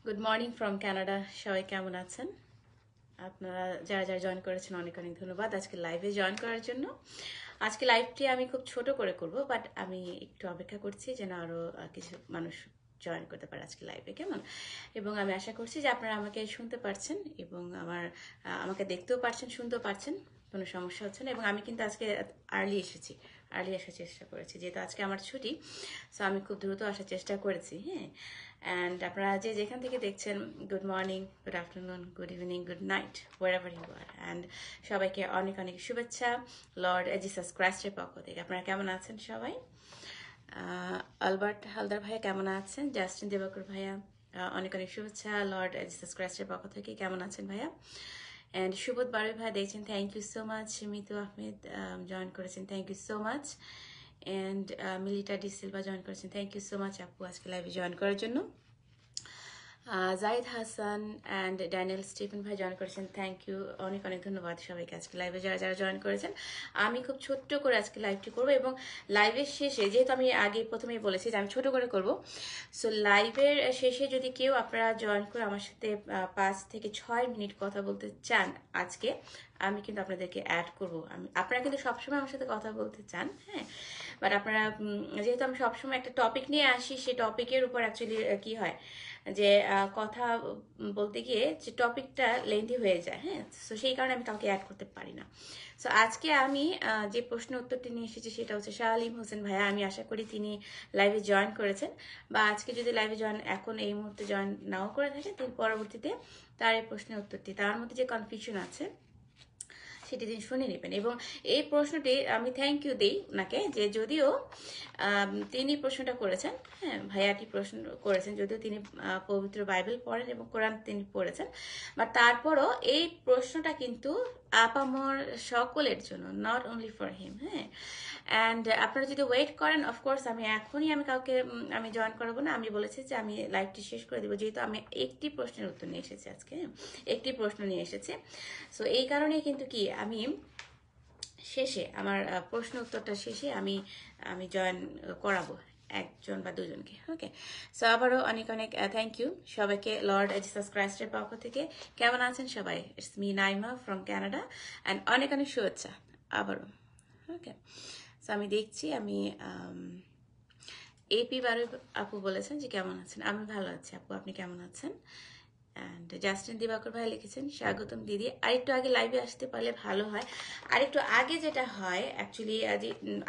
Good morning from Canada. সবাই কেমন আছেন? আপনারা যারা যারা জয়েন করেছেন অনেক অনেক ধন্যবাদ আজকে লাইভে জয়েন করার জন্য। আজকে লাইভটি আমি খুব ছোট করে করব, বাট আমি একটু অপেক্ষা করছি যেন আরও কিছু মানুষ জয়েন করতে পারে আজকে লাইভে, কেমন? এবং আমি আশা করছি যে আপনারা আমাকে শুনতে পারছেন এবং আমাকে দেখতেও পারছেন, শুনতেও পারছেন, কোনো সমস্যা হচ্ছে না। এবং আমি কিন্তু আজকে আর্লি আসার চেষ্টা করেছি, যেহেতু আজকে আমার ছুটি। সো আমি খুব দ্রুত আসার চেষ্টা করেছি। হ্যাঁ, অ্যান্ড আপনারা যে যেখান থেকে দেখছেন, good morning, good afternoon, good evening, good night, whatever you are. And সবাইকে অনেক অনেক শুভেচ্ছা লর্ড জিসাস ক্রাইস্টের পক্ষ থেকে। আপনারা কেমন আছেন সবাই? আলবার্ট হালদার ভাইয়া কেমন আছেন? জাস্টিন দেবাকর ভাইয়া অনেক অনেক শুভেচ্ছা লর্ড জিসাস ক্রাইস্টের পক্ষ থেকে। কেমন আছেন ভাইয়া? অ্যান্ড সুবোধ বারুই ভাই দেখছেন, thank you so much. Mitu Ahmed join করেছেন, thank you so much. And Milita de Silva join করেছেন, থ্যাংক ইউ সো মাচ আপু আজকে লাইভে জয়েন করার জন্য। Zahid Hasan and Daniel Stephen ভাই জয়েন করেছেন, থ্যাংক ইউ, অনেক অনেক ধন্যবাদ সবাইকে আজকে লাইভে যারা যারা জয়েন করেছেন। আমি খুব ছোট্ট করে আজকে লাইভটি করবো এবং লাইভের শেষে, যেহেতু আমি আগে প্রথমেই বলেছি যে আমি ছোট করে করব, সো লাইভের শেষে যদি কেউ আপনারা জয়েন করে আমার সাথে 5 থেকে 6 মিনিট কথা বলতে চান আজকে, আমি কিন্তু আপনাদেরকে অ্যাড করবো। আপনারা কিন্তু সবসময় আমার সাথে কথা বলতে চান, হ্যাঁ, বাট আপনারা যেহেতু আমি সবসময় একটা টপিক নিয়ে আসি, সেই টপিকের উপর অ্যাকচুয়ালি কি হয় যে কথা বলতে গিয়ে যে টপিকটা লেন্থি হয়ে যায়, হ্যাঁ, সো সেই কারণে আমি কাউকে অ্যাড করতে পারি না। সো আজকে আমি যে প্রশ্ন উত্তরটি নিয়ে এসেছি সেটা হচ্ছে শাহ আলিম হোসেন ভাইয়া। আমি আশা করি তিনি লাইভে জয়েন করেছেন, বা আজকে যদি লাইভে জয়েন এখন এই মুহূর্তে জয়েন নাও করে থাকেন, তিনি পরবর্তীতে তার এই প্রশ্নের উত্তরটি, তার মধ্যে যে কনফিউশন আছে সেটি তিনি শুনে নেবেন। এবং এই প্রশ্নটি আমি থ্যাংক ইউ দিই ওনাকে, যে যদিও তিনি প্রশ্নটা করেছেন, হ্যাঁ, ভাইয়াটি প্রশ্ন করেছেন, যদিও তিনি পবিত্র বাইবেল পড়েন এবং কোরআন তিনি পড়েছেন, বাট তারপরও এই প্রশ্নটা কিন্তু আপামর সকলের জন্য, নট অনলি ফর হিম। হ্যাঁ, অ্যান্ড আপনারা যদি ওয়েট করেন, অফকোর্স আমি এখনই কাউকে আমি জয়েন করাবো না। আমি বলেছি যে আমি লাইভটি শেষ করে দেবো, যেহেতু আমি একটি প্রশ্নের উত্তর নিয়ে এসেছি আজকে, একটি প্রশ্ন নিয়ে এসেছি। সো এই কারণেই কিন্তু কি আমি শেষে আমার প্রশ্ন উত্তরটা শেষে আমি জয়েন করাবো একজন বা দুজনকে। ওকে, সো আবারও অনেক অনেক থ্যাংক ইউ সবাইকে লর্ড জিসাস ক্রাইস্টের পক্ষ থেকে। কেমন আছেন সবাই? It's me Naima from Canada, and অনেক অনেক শুভেচ্ছা আবারও। ওকে, সো আমি দেখছি, আমি এপি বারু আপু বলেছেন যে কেমন আছেন। আমি ভালো আছি আপু, আপনি কেমন আছেন? অ্যান্ড জাস্টিন দিবাকর ভাই লিখেছেন, স্বাগতম দিদি, আরেকটু আগে লাইভে আসতে পারলে ভালো হয়। আরেকটু আগে যেটা হয় অ্যাকচুয়ালি,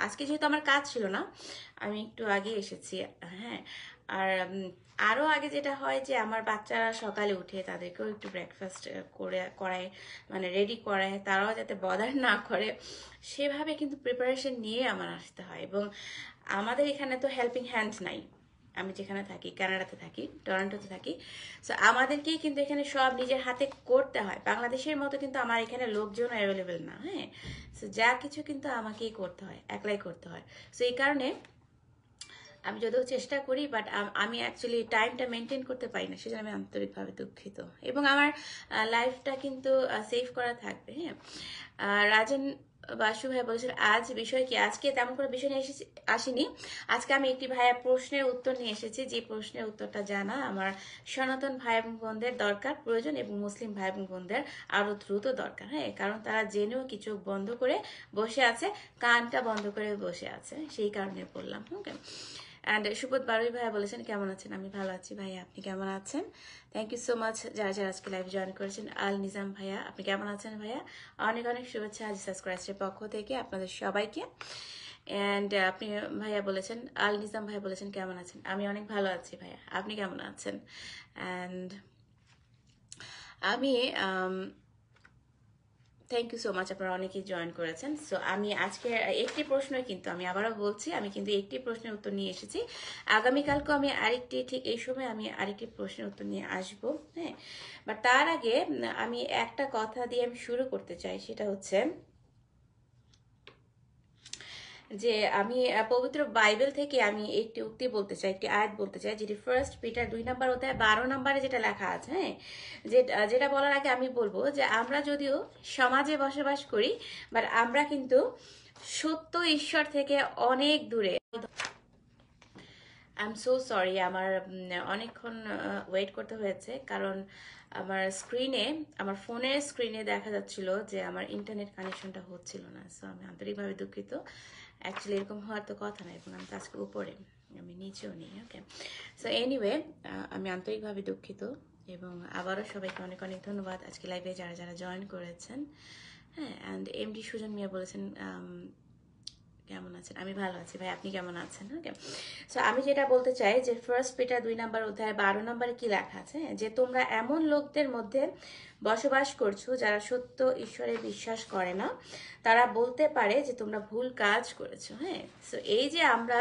আজকে যেহেতু আমার কাজ ছিল না, আমি একটু আগে এসেছি। হ্যাঁ, আর আরও আগে যেটা হয় যে আমার বাচ্চারা সকালে উঠে তাদেরকেও একটু ব্রেকফাস্ট করায়, মানে রেডি করায়, তারাও যাতে বদার না করে সেভাবে কিন্তু প্রিপারেশন নিয়ে আমার আসতে হয়। এবং আমাদের এখানে তো হেল্পিং হ্যান্ড নাই, আমি যেখানে থাকি, কানাডাতে থাকি, টরন্টোতে থাকি। সো আমাদেরকেই কিন্তু এখানে সব নিজের হাতে করতে হয়। বাংলাদেশের মতো কিন্তু আমার এখানে লোকজন অ্যাভেলেবেল না। হ্যাঁ, সো যা কিছু কিন্তু আমাকেই করতে হয়, একলাই করতে হয়। সো এই কারণে আমি যদিও চেষ্টা করি, বাট আমি অ্যাকচুয়ালি টাইমটা মেনটেন করতে পারি না, সেজন্য আমি আন্তরিকভাবে দুঃখিত। এবং আমার লাইফটা কিন্তু সেভ করা থাকবে। হ্যাঁ, রাজেন বাসু ভাই বলেছেন আজ বিষয় কি? আজকে তেমন কোনো বিষয় নিয়ে আসিনি। আজকে আমি একটি ভাইয়া প্রশ্নের উত্তর নিয়ে এসেছি, যে প্রশ্নের উত্তরটা জানা আমার সনাতন ভাই বোনদের দরকার, প্রয়োজন, এবং মুসলিম ভাই বোনদের আরো দ্রুত দরকার। হ্যাঁ, কারণ তারা জেনেও কি চোখ বন্ধ করে বসে আছে, কানটা বন্ধ করে বসে আছে, সেই কারণে বললাম। ওকে, অ্যান্ড সুবোধ বারুই ভাইয়া বলেছেন কেমন আছেন? আমি ভালো আছি ভাইয়া, আপনি কেমন আছেন? থ্যাংক ইউ সো মাচ যারা যারা আজকে লাইভ জয়েন করেছেন। আল নিজাম ভাইয়া, আপনি কেমন আছেন ভাইয়া? অনেক অনেক শুভেচ্ছা জিসাস ক্রাইস্টের পক্ষ থেকে আপনাদের সবাইকে। অ্যান্ড আপনি ভাইয়া বলেছেন, আল নিজাম ভাইয়া বলেছেন কেমন আছেন? আমি অনেক ভালো আছি ভাইয়া, আপনি কেমন আছেন? অ্যান্ড আমি থ্যাংক ইউ সো মাচ, আপনারা অনেকেই জয়েন করেছেন। সো আমি আজকে একটি প্রশ্নই, কিন্তু আমি আবারও বলছি, আমি কিন্তু একটি প্রশ্নের উত্তর নিয়ে এসেছি। আগামীকালকে আমি আরেকটি, ঠিক এই সময় আমি আরেকটি প্রশ্নের উত্তর নিয়ে আসবো। হ্যাঁ, বাট তার আগে আমি একটা কথা দিয়ে আমি শুরু করতে চাই, সেটা হচ্ছে যে আমি পবিত্র বাইবেল থেকে আমি একটি উক্তি বলতে চাই, একটি আয়াত বলতে চাই, যেটি 1 পিটার 2 নম্বর অধ্যায় 12 নম্বরে যেটা লেখা আছে। হ্যাঁ, যেটা বলার আগে আমি বলবো যে আমরা যদিও সমাজে বসবাস করি, বাট আমরা কিন্তু সত্য ঈশ্বর থেকে অনেক দূরে। আই এম সো সরি, আমার অনেকক্ষণ ওয়েট করতে হয়েছে, কারণ আমার ফোনের স্ক্রিনে দেখা যাচ্ছিল যে আমার ইন্টারনেট কানেকশনটা হচ্ছিল না। সো আমি আন্তরিকভাবে দুঃখিত। অ্যাকচুয়ালি এরকম হওয়ার তো কথা না, এবং আমি তো আজকে উপরে, আমি নিচেও নেই। ওকে, সো এনিওয়ে, আমি আন্তরিকভাবে দুঃখিত, এবং আবারও সবাইকে অনেক অনেক ধন্যবাদ আজকে লাইভে যারা যারা জয়েন করেছেন। হ্যাঁ, অ্যান্ড এমডি সুজন মিয়া বলেছেন কেমন আছেন? আমি ভালো আছি ভাই, আপনি কেমন আছেন? ওকে, সো আমি যেটা বলতে চাই যে ফার্স্ট পিটার 2 নম্বর অধ্যায় 12 নম্বরে কি লেখা আছে, যে তোমরা এমন লোকদের মধ্যে বসবাস করছো যারা সত্য ঈশ্বরে বিশ্বাস করে না, তারা বলতে পারে যে তোমরা ভুল কাজ করেছো। হ্যাঁ, সো এই যে আমরা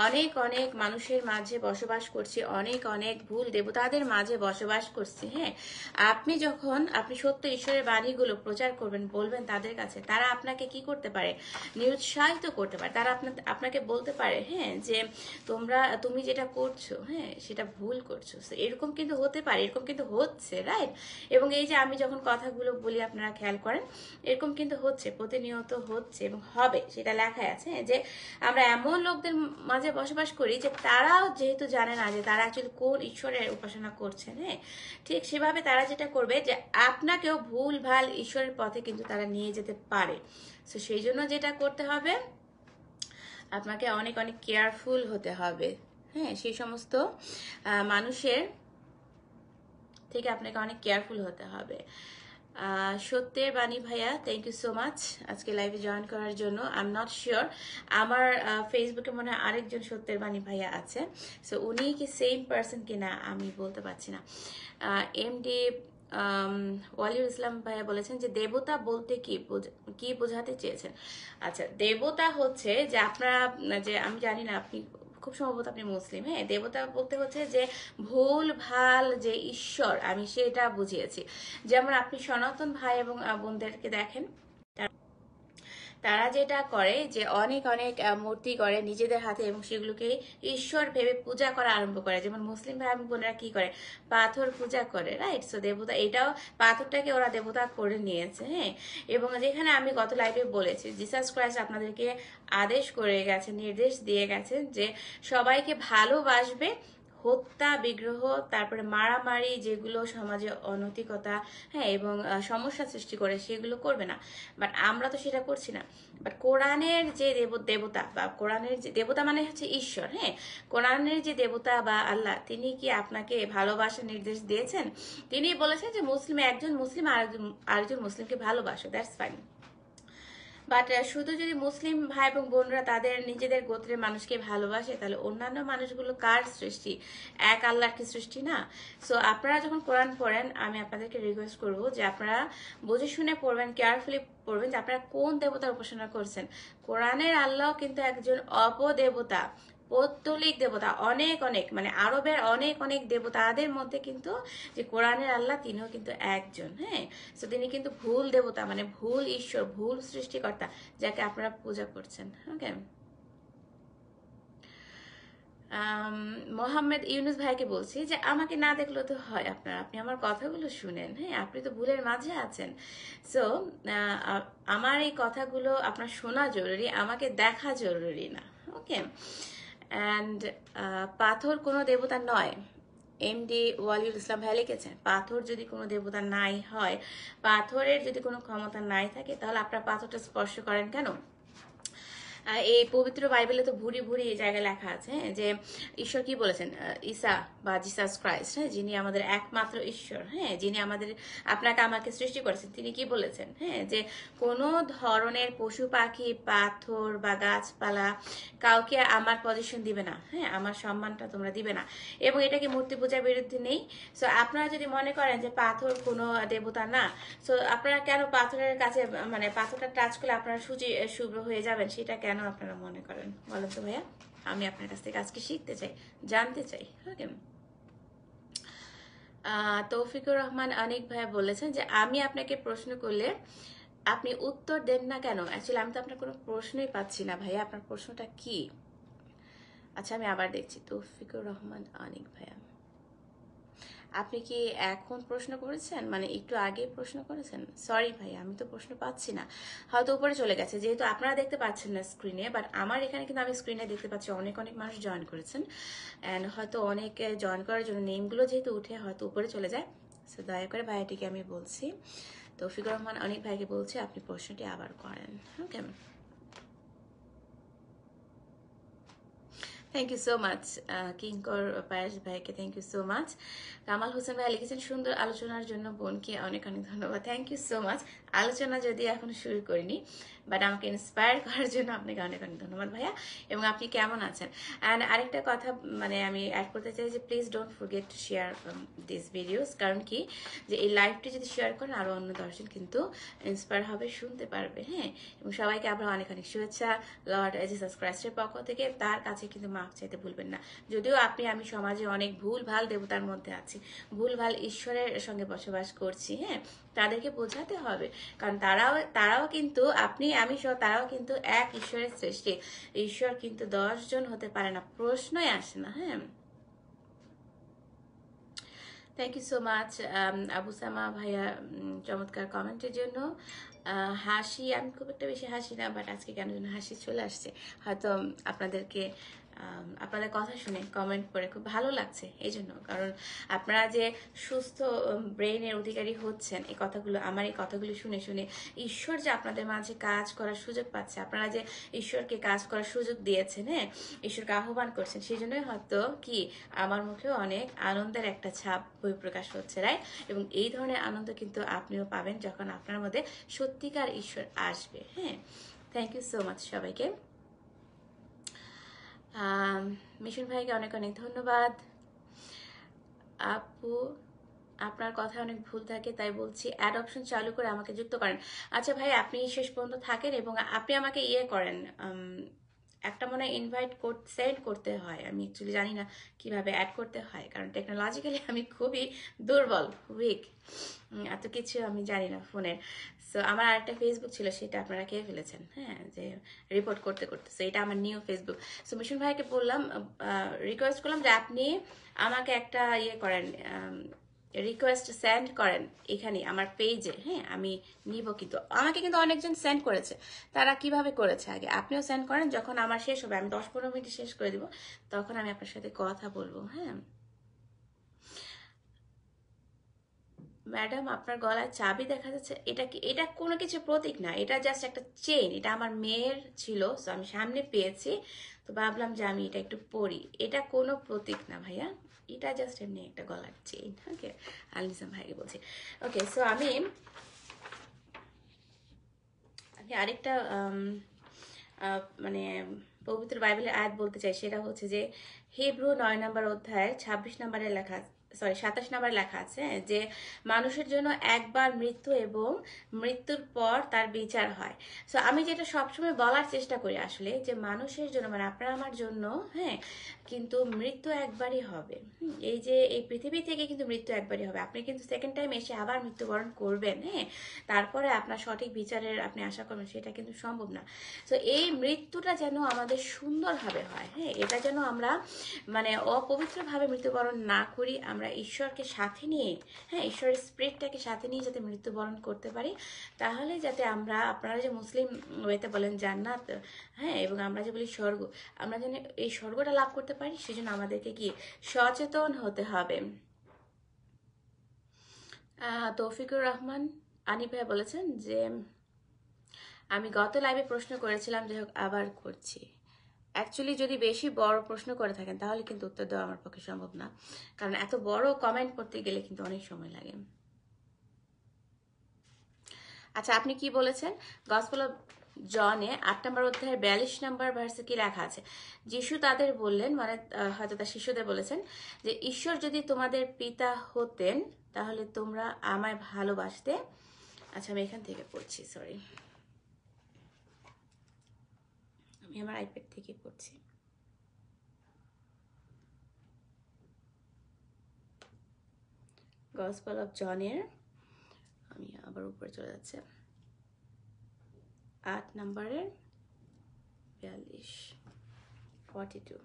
অনেক অনেক মানুষের মাঝে বসবাস করছি, অনেক অনেক ভুল দেবতাদের মাঝে বসবাস করছি। হ্যাঁ, আপনি সত্য ঈশ্বরের বাণীগুলো প্রচার করবেন, বলবেন তাদের কাছে, তারা আপনাকে কি করতে পারে? নিরুৎসাহিত করতে পারে। তারা আপনাকে বলতে পারে, হ্যাঁ, যে তুমি যেটা করছো, হ্যাঁ, সেটা ভুল করছো। এরকম কিন্তু হতে পারে, এরকম কিন্তু হচ্ছে, রাইট? এবং এই যে আমি যখন কথাগুলো বলি আপনারা খেয়াল করেন, এরকম কিন্তু হচ্ছে, প্রতিনিয়ত হচ্ছে এবং হবে, সেটা লেখায় আছে যে আমরা এমন লোকদের মাঝে বসবাস করি যে তারাও যেহেতু জানে না যে তারা অ্যাকচুয়ালি কোন ঈশ্বরের উপাসনা করছেন। হ্যাঁ, ঠিক সেভাবে তারা যেটা করবে যে আপনাকেও ভুল ভাল ঈশ্বরের পথে কিন্তু তারা নিয়ে যেতে পারে। তো সেই জন্য যেটা করতে হবে, আপনাকে অনেক অনেক কেয়ারফুল হতে হবে। হ্যাঁ, সেই সমস্ত মানুষের থেকে আপনাকে অনেক কেয়ারফুল হতে হবে। সত্যের বাণী ভাইয়া, থ্যাংক ইউ সো মাচ আজকে লাইভে জয়েন করার জন্য। আই এম নট শিওর, আমার ফেসবুকে মনে হয় আরেকজন সত্যের বাণী ভাইয়া আছে, সো উনি কি সেম পার্সন কিনা আমি বলতে পারছি না। এমডি ওয়ালিউল ইসলাম ভাইয়া বলেছেন যে দেবতা বলতে কি বোঝাতে চেয়েছেন। আচ্ছা, দেবতা হচ্ছে যে আপনারা, যে আমি জানি না, আপনি খুব সম্ভবত আপনি মুসলিম। হ্যাঁ, দেবতা বলতে হচ্ছে যে ভুল ভাল যে ঈশ্বর, আমি সেটা বুঝিয়েছি। যেমন আপনি সনাতন ভাই এবং বোনদেরকে দেখেন, তারা যেটা করে যে অনেক অনেক মূর্তি করে নিজেদের হাতে, এবং সেগুলোকে ঈশ্বর ভেবে পূজা করা আরম্ভ করে। যেমন মুসলিম ভাই বোনেরা কি করে? পাথর পূজা করে, রাইট? সো দেবতা, এটাও পাথরটাকে ওরা দেবতা করে নিয়েছে। হ্যাঁ, এবং যেখানে আমি গত লাইভে বলেছি, জিসাস ক্রাইস্ট আপনাদেরকে আদেশ করে গেছেন, নির্দেশ দিয়ে গেছেন যে সবাইকে ভালোবাসবে, হত্যা, বিগ্রহ, তারপরে মারামারি, যেগুলো সমাজে অনৈতিকতা, হ্যাঁ, এবং সমস্যা সৃষ্টি করে, সেগুলো করবে না। বাট আমরা তো সেটা করছি না। বাট কোরআনের যে দেবতা, বা কোরআনের যে দেবতা মানে হচ্ছে ঈশ্বর। হ্যাঁ, কোরআনের যে দেবতা বা আল্লাহ, তিনি কি আপনাকে ভালোবাসার নির্দেশ দিয়েছেন? তিনি বলেছেন যে একজন মুসলিম আরেকজন মুসলিমকে ভালোবাসো, দ্যাটস ফাইন। বাট শুধু যদি মুসলিম ভাই এবং বোনরা তাদের নিজেদের গোত্রের মানুষকে ভালোবাসে, তাহলে অন্যান্য মানুষগুলো কার সৃষ্টি? এক আল্লাহর কি সৃষ্টি না? সো আপনারা যখন কোরআন পড়েন, আমি আপনাদেরকে রিকোয়েস্ট করবো যে আপনারা বুঝে শুনে পড়বেন, কেয়ারফুলি পড়বেন, যে আপনারা কোন দেবতার উপাসনা করছেন। কোরআনের আল্লাহ কিন্তু একজন অপদেবতা, পৌত্তলিক দেবতা। অনেক অনেক মানে আরবের অনেক অনেক দেবতাদের মধ্যে কিন্তু যে কোরআনের আল্লাহ, তিনিও কিন্তু একজন। হ্যাঁ, তো তিনি কিন্তু ভুল দেবতা, মানে ভুল ঈশ্বর, ভুল সৃষ্টিকর্তা, যাকে আপনারা পূজা করছেন। ওকে, মোহাম্মদ ইউনুস ভাইকে বলছি যে আমাকে না দেখলেও তো হয়, আপনি আমার কথাগুলো শুনেন। হ্যাঁ, আপনি তো ভুলের মাঝে আছেন। সো আমার এই কথাগুলো আপনার শোনা জরুরি, আমাকে দেখা জরুরি না। ওকে, অ্যান্ড পাথর কোনো দেবতা নয়। এমডি ওয়ালিউল ইসলাম ভাই লিখেছেন, পাথর যদি কোনো দেবতা নাই হয়, পাথরের যদি কোনো ক্ষমতা নাই থাকে, তাহলে আপনার পাথরটা স্পর্শ করেন কেন? এই পবিত্র বাইবেলে তো ভুরি ভুরি জায়গায় লেখা আছে, হ্যাঁ, যে ঈশ্বর কি বলেছেন, ঈসা বা জিসাস ক্রাইস্ট, হ্যাঁ, যিনি আমাদের একমাত্র ঈশ্বর, হ্যাঁ, যিনি আপনাকে আমাকে সৃষ্টি করেছেন, তিনি কি বলেছেন, হ্যাঁ, যে কোনো ধরনের পশু পাখি, পাথর বা গাছপালা কাউকে আমার পজিশন দিবে না। হ্যাঁ, আমার সম্মানটা তোমরা দিবে না, এবং এটা কি মূর্তি পূজার বিরুদ্ধে নেই? সো আপনারা যদি মনে করেন যে পাথর কোনো দেবতা না, সো আপনারা কেন পাথরের কাছে, মানে পাথরটা টাচ করলে আপনারা শুভ্র হয়ে যাবেন, সেটা কেন আপনারা মনে করেন? বলেন তো ভাইয়া, আমি আপনার কাছ থেকে আজকে শিখতে চাই, জানতে চাই। ওকে, তৌফিকুর রহমান অনেক ভাইয়া বলেছেন যে আমি আপনাকে প্রশ্ন করলে আপনি উত্তর দেন না কেন? অ্যাকচুয়ালি আমি তো আপনার কোনো প্রশ্নই পাচ্ছি না ভাইয়া, আপনার প্রশ্নটা কি? আচ্ছা, আমি আবার দেখছি। তৌফিকুর রহমান অনেক ভাইয়া, আপনি কি এখন প্রশ্ন করেছেন, মানে একটু আগে প্রশ্ন করেছেন? সরি ভাই, আমি তো প্রশ্ন পাচ্ছি না, হয়তো উপরে চলে গেছে, যেহেতু আপনারা দেখতে পাচ্ছেন না স্ক্রিনে, বাট আমার এখানে কিন্তু আমি স্ক্রিনে দেখতে পাচ্ছি অনেক অনেক মানুষ জয়েন করেছেন। অ্যান্ড হয়তো অনেকে জয়েন করার জন্য নেমগুলো যেহেতু উঠে হয়তো উপরে চলে যায়। সো দয়া করে ভাইয়াটিকে আমি বলছি, তৌফিকুর রহমান অনেক ভাইকে বলছে আপনি প্রশ্নটি আবার করেন। Okay, thank you so much Kinkar Payas ভাইকে, thank you so much. Kamal Hossain ভাই লিখেছেন সুন্দর আলোচনার জন্য বোনকে অনেক অনেক ধন্যবাদ, থ্যাংক ইউ সো মাচ। আলোচনা যদি এখন শুরু করিনি, বাট আমাকে ইন্সপায়ার করার জন্য আপনাকে অনেক অনেক ধন্যবাদ ভাইয়া। এবং আপনি কেমন আছেন? অ্যান্ড আরেকটা কথা মানে আমি অ্যাড করতে চাই যে please don't forget to share this videos, কারণ কি যে এই লাইভটি যদি শেয়ার করেন আরও অন্য দর্শন কিন্তু ইন্সপায়ার হবে, শুনতে পারবে। হ্যাঁ, এবং সবাইকে আবার অনেক অনেক শুভেচ্ছা লর্ড জিসাস ক্রাইস্টের পক্ষ থেকে। তার কাছে কিন্তু মাফ চাইতে ভুলবেন না। যদিও আমি সমাজে অনেক ভুল ভাল দেবতার মধ্যে আছি, ভুল ভাল ঈশ্বরের সঙ্গে বসবাস করছি, হ্যাঁ, তাদেরকে বোঝাতে হবে, কারণ তারাও কিন্তু আমি সহ তারাও কিন্তু এক ঈশ্বরের সৃষ্টি। ঈশ্বর কিন্তু 10 জন হতে পারে না, প্রশ্নই আসে না। হ্যাঁ, thank you so much Abu Sama ভাইয়া চমৎকার কমেন্টের জন্য। হাসি, আমি খুব একটা বেশি হাসি না, বাট আজকে কেন যেন হাসি চলে আসছে, হয়তো আপনাদেরকে আপনাদের কথা শুনে কমেন্ট করে খুব ভালো লাগছে এই জন্য, কারণ আপনারা যে সুস্থ ব্রেইনের অধিকারী হচ্ছেন, এই কথাগুলো আমার এই কথাগুলো শুনে শুনে ঈশ্বর যে আপনাদের মাঝে কাজ করার সুযোগ পাচ্ছে, আপনারা যে ঈশ্বরকে কাজ করার সুযোগ দিয়েছেন, হ্যাঁ, ঈশ্বরকে আহ্বান করছেন, সেই জন্যই হয়তো কি আমার মুখেও অনেক আনন্দের একটা ছাপ বহিঃপ্রকাশ হচ্ছে, রাইট? এবং এই ধরনের আনন্দ কিন্তু আপনিও পাবেন যখন আপনার মধ্যে সত্যিকার ঈশ্বর আসবে। হ্যাঁ, থ্যাংক ইউ সো মাচ সবাইকে। মিশন ভাইকে অনেক অনেক ধন্যবাদ। আপু, আপনার কথা অনেক ভুল থাকে, তাই বলছি অ্যাড অপশন চালু করে আমাকে যুক্ত করেন। আচ্ছা ভাই, আপনি শেষ পর্যন্ত থাকেন এবং আপনি আমাকে করেন, একটা মনে হয় ইনভাইট সেন্ড করতে হয়, আমি অ্যাকচুয়ালি জানি না কিভাবে অ্যাড করতে হয়, কারণ টেকনোলজিক্যালি আমি খুবই দুর্বল, উইক, এত কিছু আমি জানি না ফোনের। সো আমার আরেকটা ফেসবুক ছিল, সেটা আপনারা খেয়ে ফেলেছেন, হ্যাঁ, যে রিপোর্ট করতে করতে। সো এটা আমার নিউ ফেসবুক। সো মিশন ভাইকে বললাম, রিকোয়েস্ট করলাম যে আপনি আমাকে একটা করেন, রিকোয়েস্ট সেন্ড করেন এখানে আমার পেজে, হ্যাঁ, আমি নিব। কিন্তু আমাকে কিন্তু অনেকজন সেন্ড করেছে, তারা কিভাবে করেছে আগে আপনিও সেন্ড করেন, যখন আমার শেষ হবে, আমি 10-15 মিনিট শেষ করে দিব, তখন আমি আপনার সাথে কথা বলবো। হ্যাঁ ম্যাডাম, আপনার গলায় চাবি দেখা যাচ্ছে, এটা কি? এটা কোনো কিছু প্রতীক না, এটা জাস্ট একটা চেইন, এটা আমার মেয়ের ছিল, সো আমি সামনে পেয়েছি, তো ভাবলাম যে আমি এটা একটু পরি, এটা কোনো প্রতীক না ভাইয়া, এটা জাস্ট এমনি একটা গলার চেইন। ওকে, আলিসাম ভাইকে বলছি। ওকে, সো আমি আরেকটা মানে পবিত্র বাইবেলের আয়াত বলতে চাই, সেটা হচ্ছে যে হিব্রু 9 নম্বর অধ্যায়ের 26 নম্বরে লেখা, 27 নম্বরে লেখা আছে যে মানুষের জন্য একবার মৃত্যু এবং মৃত্যুর পর তার বিচার হয়। সো আমি যেটা সবসময় বলার চেষ্টা করি আসলে, যে মানুষের জন্য মানে আপনার আমার জন্য, হ্যাঁ, কিন্তু মৃত্যু একবারই হবে। এই যে এই পৃথিবী থেকে কিন্তু মৃত্যু একবারই হবে, আপনি কিন্তু সেকেন্ড টাইম এসে আবার মৃত্যুবরণ করবেন, হ্যাঁ, তারপরে আপনার সঠিক বিচারের আপনি আশা করবেন, সেটা কিন্তু সম্ভব না। তো এই মৃত্যুটা যেন আমাদের সুন্দরভাবে হয়, হ্যাঁ, এটা যেন আমরা মানে অপবিত্রভাবে মৃত্যুবরণ না করি, আমরা ঈশ্বরকে সাথে নিয়ে, হ্যাঁ, ঈশ্বরের স্পিরিটটাকে সাথে নিয়ে যাতে মৃত্যুবরণ করতে পারি, তাহলে যাতে আমরা, আপনারা যে মুসলিম ওয়েতে বলেন জান্নাত, হ্যাঁ, এবং আমরা যে বলি স্বর্গ, আমরা যেন এই স্বর্গটা লাভ করতে পারি, সেজন্য আমাদেরকে কি সচেতন হতে হবে। তৌফিকুর রহমান আনি ভাই বলেছেন যে আমি গত লাইভে প্রশ্ন করেছিলাম, যাই হোক আবার করছি। অ্যাকচুয়ালি যদি বেশি বড় প্রশ্ন করে থাকেন তাহলে কিন্তু উত্তর দেওয়া আমার পক্ষে সম্ভব না, কারণ এত বড় কমেন্ট করতে গেলে কিন্তু অনেক সময় লাগে। আচ্ছা, আপনি কি বলেছেন? গসপেল অফ জনে 8 নম্বর অধ্যায়ের 42 নম্বর ভার্সে কি লেখা আছে? যিশু তাদের বললেন, মানে হয়তো তার শিষ্যদের বলেছেন যে ঈশ্বর যদি তোমাদের পিতা হতেন তাহলে তোমরা আমায় ভালোবাসতে। আচ্ছা, আমি এখান থেকে পড়ছি, সরি, আমি আমার আইপ্যাড থেকে পড়ছি। গসপেল অফ জনের, আমি আবার উপরে চলে যাচ্ছে, 8 নম্বরের 42, 42।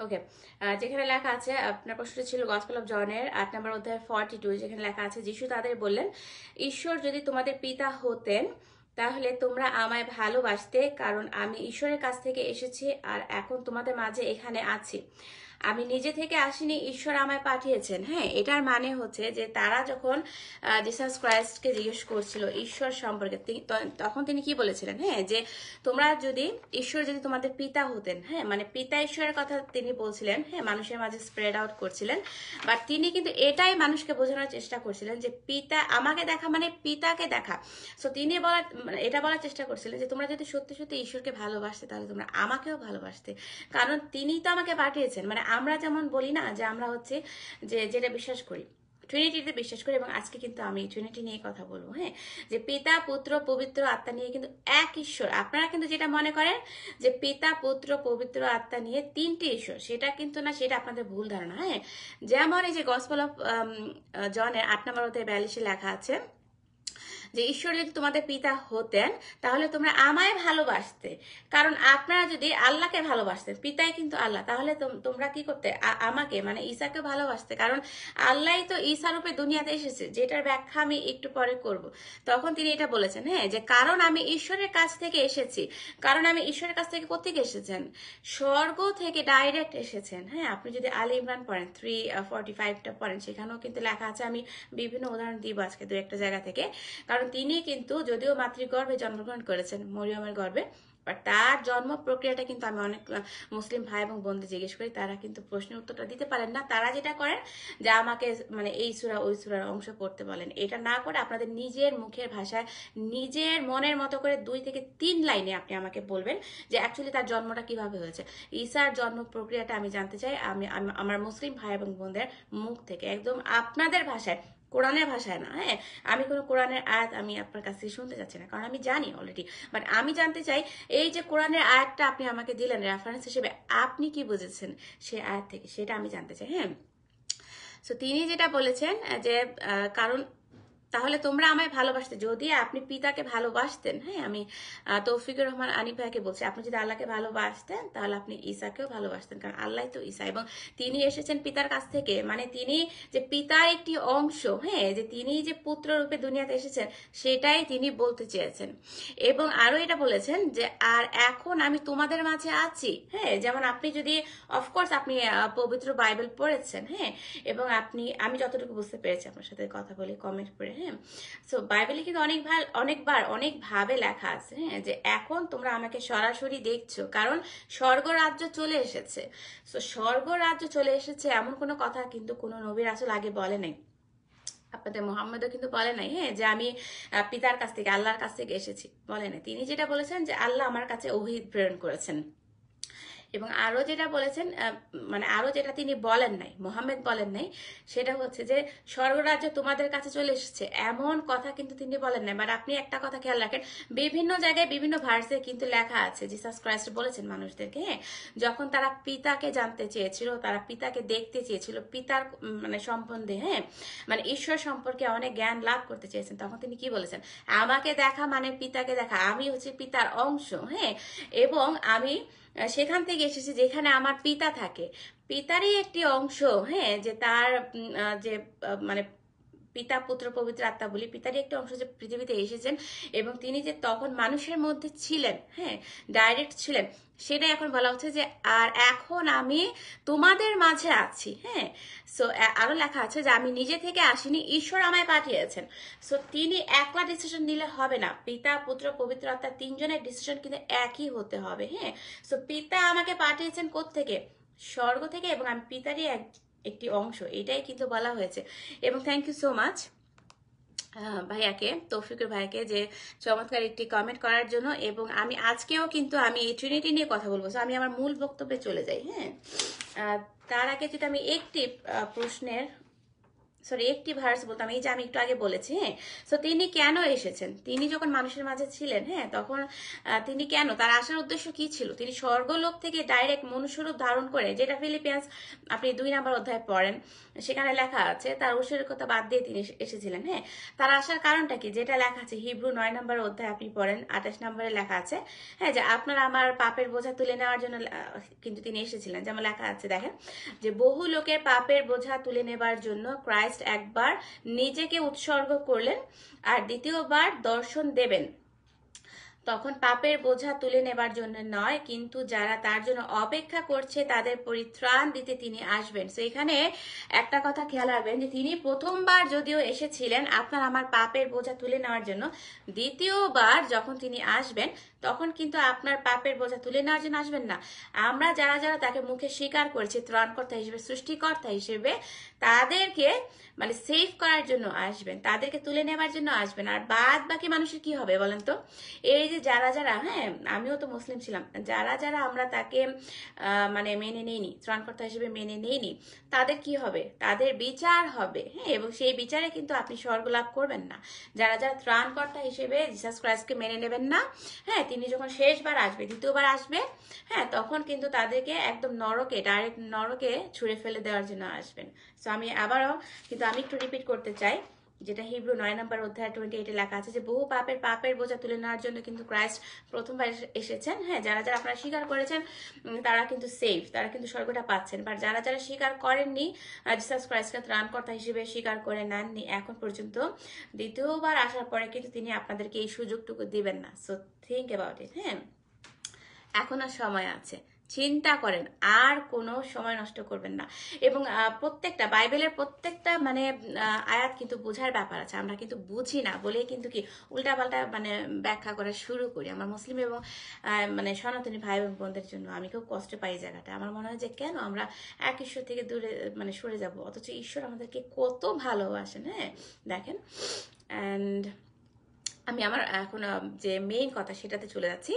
ওকে, যেখানে লেখা আছে, আপনার প্রশ্নটা ছিল গসপেল অফ জনের 8 নম্বর অধ্যায় 42, যেখানে লেখা আছে যিশু তাদের বললেন, ঈশ্বর যদি তোমাদের পিতা হতেন তাহলে তোমরা আমায় ভালোবাসতে, কারণ আমি ঈশ্বরের কাছ থেকে এসেছি আর এখন তোমাদের মাঝে এখানে আছি। আমি নিজে থেকে আসিনি, ঈশ্বর আমায় পাঠিয়েছেন। হ্যাঁ, এটার মানে হচ্ছে যে তারা যখন জিসাস ক্রাইস্টকে জিজ্ঞেস করছিল ঈশ্বর সম্পর্কে, তখন তিনি কি বলেছিলেন? হ্যাঁ, যে তোমরা যদি, ঈশ্বর যদি তোমাদের পিতা হতেন, হ্যাঁ, মানে পিতা ঈশ্বরের কথা তিনি বলছিলেন, হ্যাঁ, মানুষের মাঝে স্প্রেড আউট করছিলেন। বাট তিনি কিন্তু এটাই মানুষকে বোঝানোর চেষ্টা করছিলেন যে পিতা আমাকে দেখা মানে পিতাকে দেখা। সো তিনি এটা বলার চেষ্টা করছিলেন যে তোমরা যদি সত্যি সত্যি ঈশ্বরকে ভালোবাসতে তাহলে তোমরা আমাকেও ভালোবাসতে, কারণ তিনিই তো আমাকে পাঠিয়েছেন। মানে আমরা যেমন বলি না যে আমরা হচ্ছে যে যেটা বিশ্বাস করি, ট্রিনিটিতে বিশ্বাস করি, এবং আজকে কিন্তু আমি ট্রিনিটি নিয়ে কথা বলবো। হ্যাঁ, যে পিতা পুত্র পবিত্র আত্মা নিয়ে কিন্তু এক ঈশ্বর। আপনারা কিন্তু যেটা মনে করেন যে পিতা পুত্র পবিত্র আত্মা নিয়ে তিনটি ঈশ্বর, সেটা কিন্তু না, সেটা আপনাদের ভুল ধারণা। হ্যাঁ, যেমন এই যে গসপেল অফ জনের 8 নম্বর অধ্যায় 42 লেখা আছে যে ঈশ্বর যদি তোমাদের পিতা হতেন তাহলে তোমরা আমায় ভালোবাসতে, কারণ আপনারা যদি আল্লাহকে ভালোবাসতেন, পিতাই কিন্তু আল্লাহ, তাহলে তোমরা কি করতে? আমাকে মানে ঈসাকে ভালোবাসতে, কারণ আল্লাহই তো ঈসা রূপে দুনিয়াতে এসেছে, যেটার ব্যাখ্যা আমি একটু পরে করব। তখন তিনি এটা বলেছেন, হ্যাঁ, যে কারণ আমি ঈশ্বরের কাছ থেকে এসেছি। কারণ আমি ঈশ্বরের কাছ থেকে কোত্থেকে এসেছেন? স্বর্গ থেকে ডাইরেক্ট এসেছেন। হ্যাঁ, আপনি যদি আলী ইমরান পড়েন 3:45টা পড়েন, সেখানেও কিন্তু লেখা আছে। আমি বিভিন্ন উদাহরণ দিব আজকে দু একটা জায়গা থেকে, কারণ তিনি কিন্তু যদিও মাতৃগর্ভে জন্মগ্রহণ করেছেন, মরিয়মের গর্ভে, বাট তার জন্ম প্রক্রিয়াটা কিন্তু আমি অনেক মুসলিম ভাই এবং বোনদের জিজ্ঞেস করি, তারা কিন্তু প্রশ্নের উত্তরটা দিতে পারেন না। তারা যেটা করেন যে আমাকে মানে এই সূরা ওই সূরার অংশ পড়তে বলেন। এটা না করে আপনাদের নিজের মুখের ভাষায় নিজের মনের মতো করে 2 থেকে 3 লাইনে আপনি আমাকে বলবেন যে অ্যাকচুয়ালি তার জন্মটা কিভাবে হয়েছে। ঈসার জন্ম প্রক্রিয়াটা আমি জানতে চাই, আমি আমার মুসলিম ভাই এবং বোনদের মুখ থেকে, একদম আপনাদের ভাষায়, কোরআনের ভাষায় না। হ্যাঁ, আমি কোনো কোরআনের আয়াত আমি আপনার কাছ থেকে শুনতে চাচ্ছি না, কারণ আমি জানি অলরেডি। বাট আমি জানতে চাই এই যে কোরআনের আয়াতটা আপনি আমাকে দিলেন রেফারেন্স হিসেবে, আপনি কি বুঝেছেন সেই আয়াত থেকে, সেটা আমি জানতে চাই। হ্যাঁ, সো তিনি যেটা বলেছেন যে কারণ তাহলে তোমরা আমায় ভালোবাসতে, যদি আপনি পিতাকে ভালোবাসতেন। হ্যাঁ, আমি তৌফিকুর রহমান আনিফ ভাইকে বলছি, আপনি যদি আল্লাহকে ভালোবাসতেন তাহলে আপনি ঈসাকেও ভালোবাসতেন, কারণ আল্লাহ তো ঈসা, এবং তিনি এসেছেন পিতার কাছ থেকে। মানে তিনি যে পিতার একটি অংশ, হ্যাঁ, যে তিনি যে পুত্র রূপে দুনিয়াতে এসেছেন সেটাই তিনি বলতে চেয়েছেন। এবং আরো এটা বলেছেন যে আর এখন আমি তোমাদের মাঝে আছি। হ্যাঁ, যেমন আপনি যদি, অফকোর্স আপনি পবিত্র বাইবেল পড়েছেন, হ্যাঁ, এবং আমি যতটুকু বুঝতে পেরেছি আপনার সাথে কথা বলে কমেন্ট করে, হ্যাঁ, সো বাইবেলে কিন্তু অনেকবার অনেকভাবে লেখা আছে, হ্যাঁ, যে এখন তোমরা আমাকে সরাসরি দেখছো, কারণ স্বর্গ রাজ্য চলে এসেছে। সো স্বর্গ রাজ্য চলে এসেছে এমন কোনো কথা কিন্তু কোনো নবী রাসূল আগে বলে নাই, আপনাদের মোহাম্মদও কিন্তু বলে নাই, হ্যাঁ, যে আমি পিতার কাছ থেকে, আল্লাহর কাছ থেকে এসেছি, বলে নাই। তিনি যেটা বলেছেন যে আল্লাহ আমার কাছে ওহী প্রেরণ করেছেন। এবং আরো যেটা বলেছেন, মানে আরো যেটা তিনি বলেন নাই, মোহাম্মদ বলেন নাই, সেটা হচ্ছে যে স্বর্গরাজ্য তোমাদের কাছে চলে এসেছে, এমন কথা কিন্তু তিনি বলেন নাই। বাট আপনি একটা কথা খেয়াল রাখেন, বিভিন্ন জায়গায় বিভিন্ন ভার্সে কিন্তু লেখা আছে, জিসাস ক্রাইস্ট বলেছেন মানুষদেরকে, হ্যাঁ, যখন তারা পিতাকে জানতে চেয়েছিল, তারা পিতাকে দেখতে চেয়েছিল, পিতার মানে সম্বন্ধে, হ্যাঁ, মানে ঈশ্বর সম্পর্কে অনেক জ্ঞান লাভ করতে চেয়েছেন, তখন তিনি কি বলেছেন? আমাকে দেখা মানে পিতাকে দেখা, আমি হচ্ছে পিতার অংশ। হ্যাঁ, এবং আমি সেখান থেকে এসেছি যেখানে আমার পিতা থাকে, পিতারই একটি অংশ। হ্যাঁ, যে তার যে মানে পিতা পুত্র পবিত্র আত্মা বলি, পিতারই একটি অংশ যে পৃথিবীতে এসেছেন, এবং তিনি যে তখন মানুষের মধ্যে ছিলেন, হ্যাঁ, ডাইরেক্ট ছিলেন, সেটাই এখন বলা হচ্ছে যে আর এখন আমি তোমাদের মাঝে আছি। হ্যাঁ, সো আরো লেখা আছে যে আমি নিজে থেকে আসিনি, ঈশ্বর আমায় পাঠিয়েছেন। সো তিনি একলা ডিসিশন নিলে হবে না, পিতা পুত্র পবিত্র আত্মা তিনজনের ডিসিশন কিন্তু একই হতে হবে। হ্যাঁ, সো পিতা আমাকে পাঠিয়েছেন কোত্থেকে? স্বর্গ থেকে, এবং আমি পিতারই একটি অংশ, এটাই কিন্তু বলা হয়েছে। এবং থ্যাংক ইউ সো মাচ ভাইয়াকে, তৌফিকুর ভাইকে, যে চমৎকার একটি কমেন্ট করার জন্য। এবং আমি আজকেও কিন্তু আমি এই ট্রিনিটি নিয়ে কথা বলবো, আমি আমার মূল বক্তব্যে চলে যাই। হ্যাঁ, তার আগে যদি আমি একটি প্রশ্নের সরি একটি ভার্স বলতাম, এই যে আমি একটু আগে বলেছি। হ্যাঁ, সো তিনি কেন এসেছেন, তিনি যখন মানুষের মাঝে ছিলেন, হ্যাঁ, তখন তিনি কেন, তার আসার উদ্দেশ্য কি ছিল? তিনি স্বর্গলোক থেকে ডাইরেক্ট মনুষ্যরূপ ধারণ করে, যেটা ফিলিপিয়ান্স আপনি 2 নম্বর অধ্যায় পড়েন, সেখানে লেখা আছে তার ঐশ্বরিকতা বাদ দিয়ে তিনি এসেছিলেন। হ্যাঁ, তার আসার কারণটা কি, যেটা লেখা আছে হিব্রু 9 নম্বর অধ্যায় আপনি পড়েন 28 নম্বরে লেখা আছে, হ্যাঁ, যে আপনার আমার পাপের বোঝা তুলে নেওয়ার জন্য কিন্তু তিনি এসেছিলেন। যেমন লেখা আছে দেখেন, যে বহু লোকের পাপের বোঝা তুলে নেবার জন্য ক্রাইস্ট একবার নিজেকে উৎসর্গ করলেন আর দ্বিতীয়বার দর্শন দেবেন, তখন পাপের বোঝা তুলে নেবার জন্য নয়, কিন্তু যারা তার জন্য অপেক্ষা করছে তাদের পরিত্রাণ দিতে তিনি আসবেন। তো এখানে একটা কথা খেয়াল রাখবেন, যে তিনি প্রথমবার যদিও এসেছিলেন আপনার আমার পাপের বোঝা তুলে নেওয়ার জন্য, দ্বিতীয়বার যখন তিনি আসবেন তখন কিন্তু আপনার পাপের বোঝা তুলে নেওয়ার জন্য আসবেন না। আমরা যারা যারা তাকে মুখে স্বীকার করেছি ত্রাণকর্তা হিসেবে, সৃষ্টিকর্তা হিসেবে, তাদেরকে মানে সেভ করার জন্য আসবেন, তাদেরকে তুলে নেবার জন্য আসবেন। আর বাদ বাকি মানুষের কি হবে বলেন তো? এই যে যারা যারা, হ্যাঁ আমিও তো মুসলিম ছিলাম, যারা যারা আমরা তাকে মানে মেনে নেইনি, ত্রাণকর্তা হিসেবে মেনে নেইনি, তাদের কি হবে? তাদের বিচার হবে। হ্যাঁ, এবং সেই বিচারে কিন্তু আপনি স্বর্গ লাভ করবেন না। যারা যারা ত্রাণকর্তা হিসেবে জিসাস ক্রাইস্টকে মেনে নেবেন না, হ্যাঁ, তিনি যখন শেষবার আসবে, দ্বিতীয়বার আসবে, হ্যাঁ, তখন কিন্তু তাদেরকে একদম নরকে, ডাইরেক্ট নরকে ছুঁড়ে ফেলে দেওয়ার জন্য আসবেন। সো আমি আবারও কিন্তু আমি একটু রিপিট করতে চাই, যেটা হিব্রু 9 নম্বর অধ্যায় 28 লেখা আছে, যে বহু পাপের বোঝা তুলে নেওয়ার জন্য কিন্তু ক্রাইস্ট প্রথমবার এসেছেন। হ্যাঁ, যারা যারা আপনারা স্বীকার করেছেন তারা কিন্তু সেফ, তারা কিন্তু স্বর্গটা পাচ্ছেন। বাট যারা যারা স্বীকার করেননি, জিসাস ক্রাইস্টকে ত্রাণকর্তা হিসেবে স্বীকার করে নেননি এখন পর্যন্ত, দ্বিতীয়বার আসার পরে কিন্তু তিনি আপনাদেরকে এই সুযোগটুকু দিবেন না। So think about it. হ্যাঁ, এখনো সময় আছে, চিন্তা করেন, আর কোনো সময় নষ্ট করবেন না। এবং প্রত্যেকটা বাইবেলের প্রত্যেকটা মানে আয়াত কিন্তু বোঝার ব্যাপার আছে। আমরা কিন্তু বুঝি না বলে কিন্তু কি উল্টাপাল্টা মানে ব্যাখ্যা করা শুরু করি। আমার মুসলিম এবং মানে সনাতনী ভাই বোনদের জন্য আমি খুব কষ্ট পাই এই জায়গাটা। আমার মনে হয় যে কেন আমরা এক ঈশ্বর থেকে দূরে মানে সরে যাব, অথচ ঈশ্বর আমাদেরকে কত ভালোবাসেন। হ্যাঁ, দেখেন। অ্যান্ড আমি আমার এখন যে মেইন কথা সেটাতে চলে যাচ্ছি।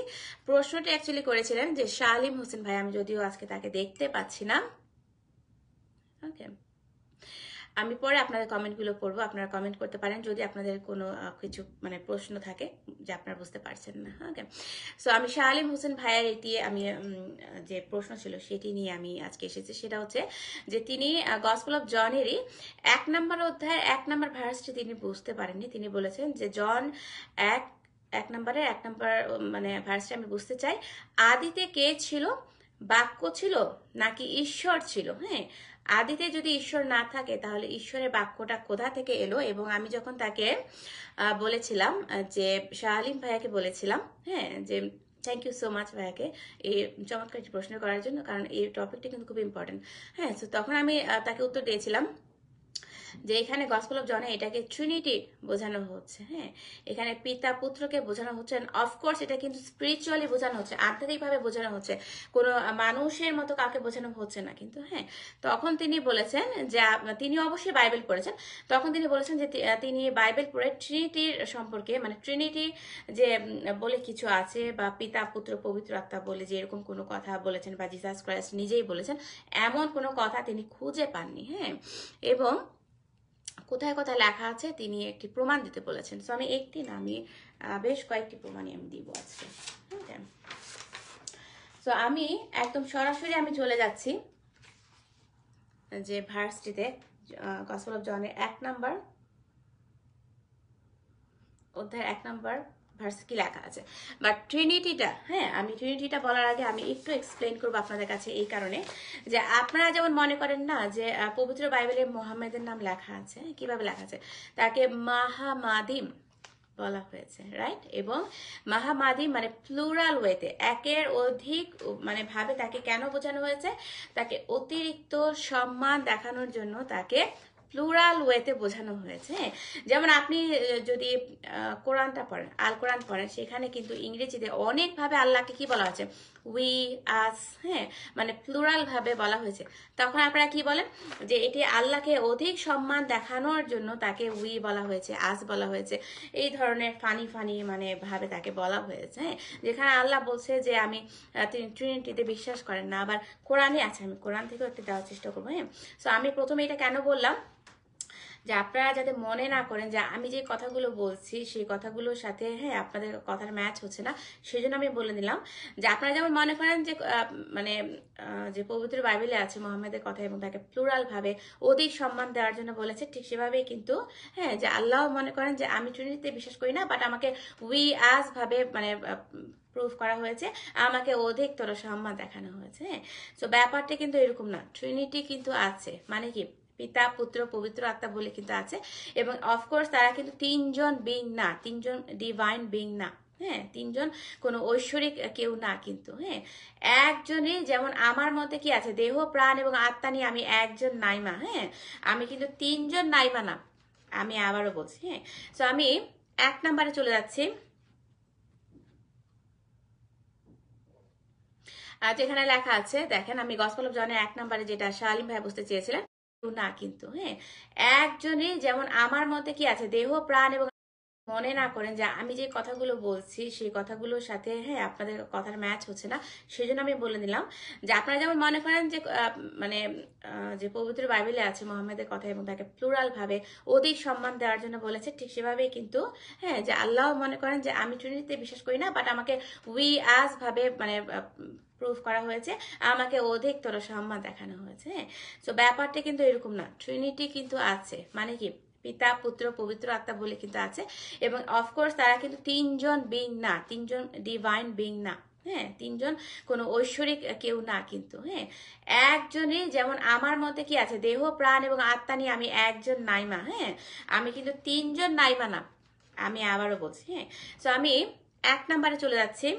প্রশ্নটি অ্যাকচুয়ালি করেছিলেন যে শালিম হোসেন ভাই, আমি যদিও আজকে তাকে দেখতে পাচ্ছি না। ওকে, আমি পরে আপনাদের কমেন্টগুলো পড়বো, আপনারা কমেন্ট করতে পারেন যদি আপনাদের কোনো কিছু মানে প্রশ্ন থাকে যে আপনারা বুঝতে পারছেন না। ওকে, সো আমি শালিম হোসেন ভাইয়ের এটি আমি যে প্রশ্ন ছিল সেটি নিয়ে আমি আজকে এসেছি। সেটা হচ্ছে যে তিনি গসপেল অফ জনেরই 1 নম্বর অধ্যায়ের 1 নম্বর ভার্সটি তিনি বুঝতে পারেননি। তিনি বলেছেন যে জন 1 নম্বরের 1 নম্বর মানে ভার্সটি আমি বুঝতে চাই, আদিতে কে ছিল? বাক্য ছিল নাকি ঈশ্বর ছিল? হ্যাঁ, আদিতে যদি ঈশ্বর না থাকে তাহলে ঈশ্বরের বাক্যটা কোথা থেকে এলো? এবং আমি যখন তাকে বলেছিলাম যে শাহালিম ভাইয়াকে বলেছিলাম, হ্যাঁ, যে থ্যাংক ইউ সো মাচ ভাইয়াকে এই চমৎকার একটি প্রশ্ন করার জন্য, কারণ এই টপিকটা কিন্তু খুব ইম্পর্টেন্ট। হ্যাঁ, তো তখন আমি তাকে উত্তর দিয়েছিলাম যে এখানে গসপেল অফ জনে এটাকে ট্রিনিটি বোঝানো হচ্ছে। হ্যাঁ, এখানে পিতা পুত্রকে বোঝানো হচ্ছে। অফকোর্স এটা কিন্তু স্পিরিচুয়ালি বোঝানো হচ্ছে, আধ্যাত্মিকভাবে বোঝানো হচ্ছে, কোনো মানুষের মতো কাউকে বোঝানো হচ্ছে না কিন্তু। হ্যাঁ, তখন তিনি বলেছেন যে তিনি অবশ্যই বাইবেল পড়েছেন। তখন তিনি বলেছেন যে তিনি বাইবেল পড়ে ট্রিনিটির সম্পর্কে, মানে ট্রিনিটি যে বলে কিছু আছে, বা পিতা পুত্র পবিত্র আত্মা বলে যে এরকম কোনো কথা বলেছেন, বা জিসাস ক্রাইস্ট নিজেই বলেছেন, এমন কোনো কথা তিনি খুঁজে পাননি। হ্যাঁ, এবং কোথায় কোথায় লেখা আছে তিনি একটি প্রমাণ দিতে বলেছেন। সো আমি একটি না, আমি বেশ কয়েকটি প্রমাণই আমি দিব আজকে। ওকে, সো আমি একদম সরাসরি আমি চলে যাচ্ছি যে ভার্সটিতে, গসপেল অফ জনের 1 নম্বর অধ্যায়ের 1 নম্বর ভার্স কি লেখা আছে। বাট ট্রিনিটিটা, হ্যাঁ, আমি ট্রিনিটিটা বলার আগে আমি একটু এক্সপ্লেন করবো আপনাদের কাছে, এই কারণে যে আপনারা যেমন মনে করেন না যে পবিত্র বাইবেলে মোহাম্মদের নাম লেখা আছে, কিভাবে লেখা আছে, তাকে মাহামাদিম বলা হয়েছে, রাইট? এবং মাহামাদিম মানে প্লুরাল ওয়েতে, একের অধিক মানে ভাবে তাকে কেন বোঝানো হয়েছে? তাকে অতিরিক্ত সম্মান দেখানোর জন্য তাকে প্লুরাল ওয়েতে বোঝানো হয়েছে। যেমন আপনি যদি কোরআনটা পড়েন, আল কোরআন পড়েন, সেখানে কিন্তু ইংরেজিতে অনেকভাবে আল্লাহকে কি বলা হয়েছে? উই, আস, হ্যাঁ, মানে প্লুরাল ভাবে বলা হয়েছে। তখন আপনারা কি বলেন? যে এটি আল্লাহকে অধিক সম্মান দেখানোর জন্য তাকে উই বলা হয়েছে, আস বলা হয়েছে, এই ধরনের ফানি মানে ভাবে তাকে বলা হয়েছে। হ্যাঁ, যেখানে আল্লাহ বলছে যে আমি তিনি ট্রিনিটিতে বিশ্বাস করেন না। আবার কোরআনে আছে, আমি কোরআন থেকেও একটা দেওয়ার চেষ্টা করবো। হ্যাঁ, সো আমি প্রথমে এটা কেন বললাম যে আপনারা যাতে মনে না করেন যে আমি যে কথাগুলো বলছি সেই কথাগুলোর সাথে আপনাদের কথার ম্যাচ হচ্ছে না, সেজন্য আমি বলে দিলাম যে আপনারা যেমন মনে করেন যে মানে যে পবিত্র বাইবেলে আছে মোহাম্মদের কথা এবং তাকে প্লুরাল ভাবে অধিক সম্মান দেওয়ার জন্য বলেছে, ঠিক সেভাবেই কিন্তু যে আল্লাহ মনে করেন যে আমি ট্রিনিটিতে বিশ্বাস করি না, বাট আমাকে উই আজ ভাবে মানে প্রুফ করা হয়েছে, আমাকে অধিকতর সম্মান দেখানো হয়েছে। তো ব্যাপারটা কিন্তু এরকম না, ট্রিনিটি কিন্তু আছে, মানে কি পিতা পুত্র পবিত্র আত্মা বলে কিন্তু আছে। এবং অফকোর্স তারা কিন্তু তিনজন বিং না, তিনজন ডিভাইন বিং না, তিনজন কোনো ঐশ্বরিক কেউ না কিন্তু, একজনই, যেমন আমার মধ্যে কি আছে দেহ প্রাণ এবং আত্মা নিয়ে আমি একজন নাইমা, আমি কিন্তু তিনজন নাইমা না, আমি আবারও বলছি। তো আমি 1 নম্বরে চলে যাচ্ছি, যেখানে লেখা আছে দেখেন, আমি গসপেল অফ জনের 1 নম্বরে যেটা শালিম ভাই বুঝতে চেয়েছিলেন না কিন্তু, একজনই, যেমন আমার মধ্যে কি আছে দেহ প্রাণ এবং মনে না করেন যে আমি যে কথাগুলো বলছি সেই কথাগুলোর সাথে আপনাদের কথার ম্যাচ হচ্ছে না, সেজন্য আমি বলে দিলাম যে আপনারা যেমন মনে করেন যে মানে যে পবিত্র বাইবেলে আছে মোহাম্মদের কথা এবং তাকে প্লুরাল ভাবে অধিক সম্মান দেওয়ার জন্য বলেছে, ঠিক সেভাবেই কিন্তু যে আল্লাহ মনে করেন যে আমি ট্রিনিটিতে বিশ্বাস করি না, বাট আমাকে উই আজ ভাবে মানে প্রুফ করা হয়েছে, আমাকে অধিকতর সম্মান দেখানো হয়েছে। তো ব্যাপারটা কিন্তু এরকম না, ট্রিনিটি কিন্তু আছে, মানে কি পিতা পুত্র পবিত্র আত্মা বলে কিন্তু আছে। এবং অফকোর্স তারা কিন্তু তিনজন বিং না, তিনজন ডিভাইন বিং না, তিনজন কোনো ঐশ্বরিক কেউ না কিন্তু, একজনই, যেমন আমার মধ্যে কি আছে দেহ প্রাণ এবং আত্মা নিয়ে আমি একজন নাইমা, আমি কিন্তু তিনজন নাইমা না, আমি আবারও বলছি। তো আমি 1 নম্বরে চলে যাচ্ছি,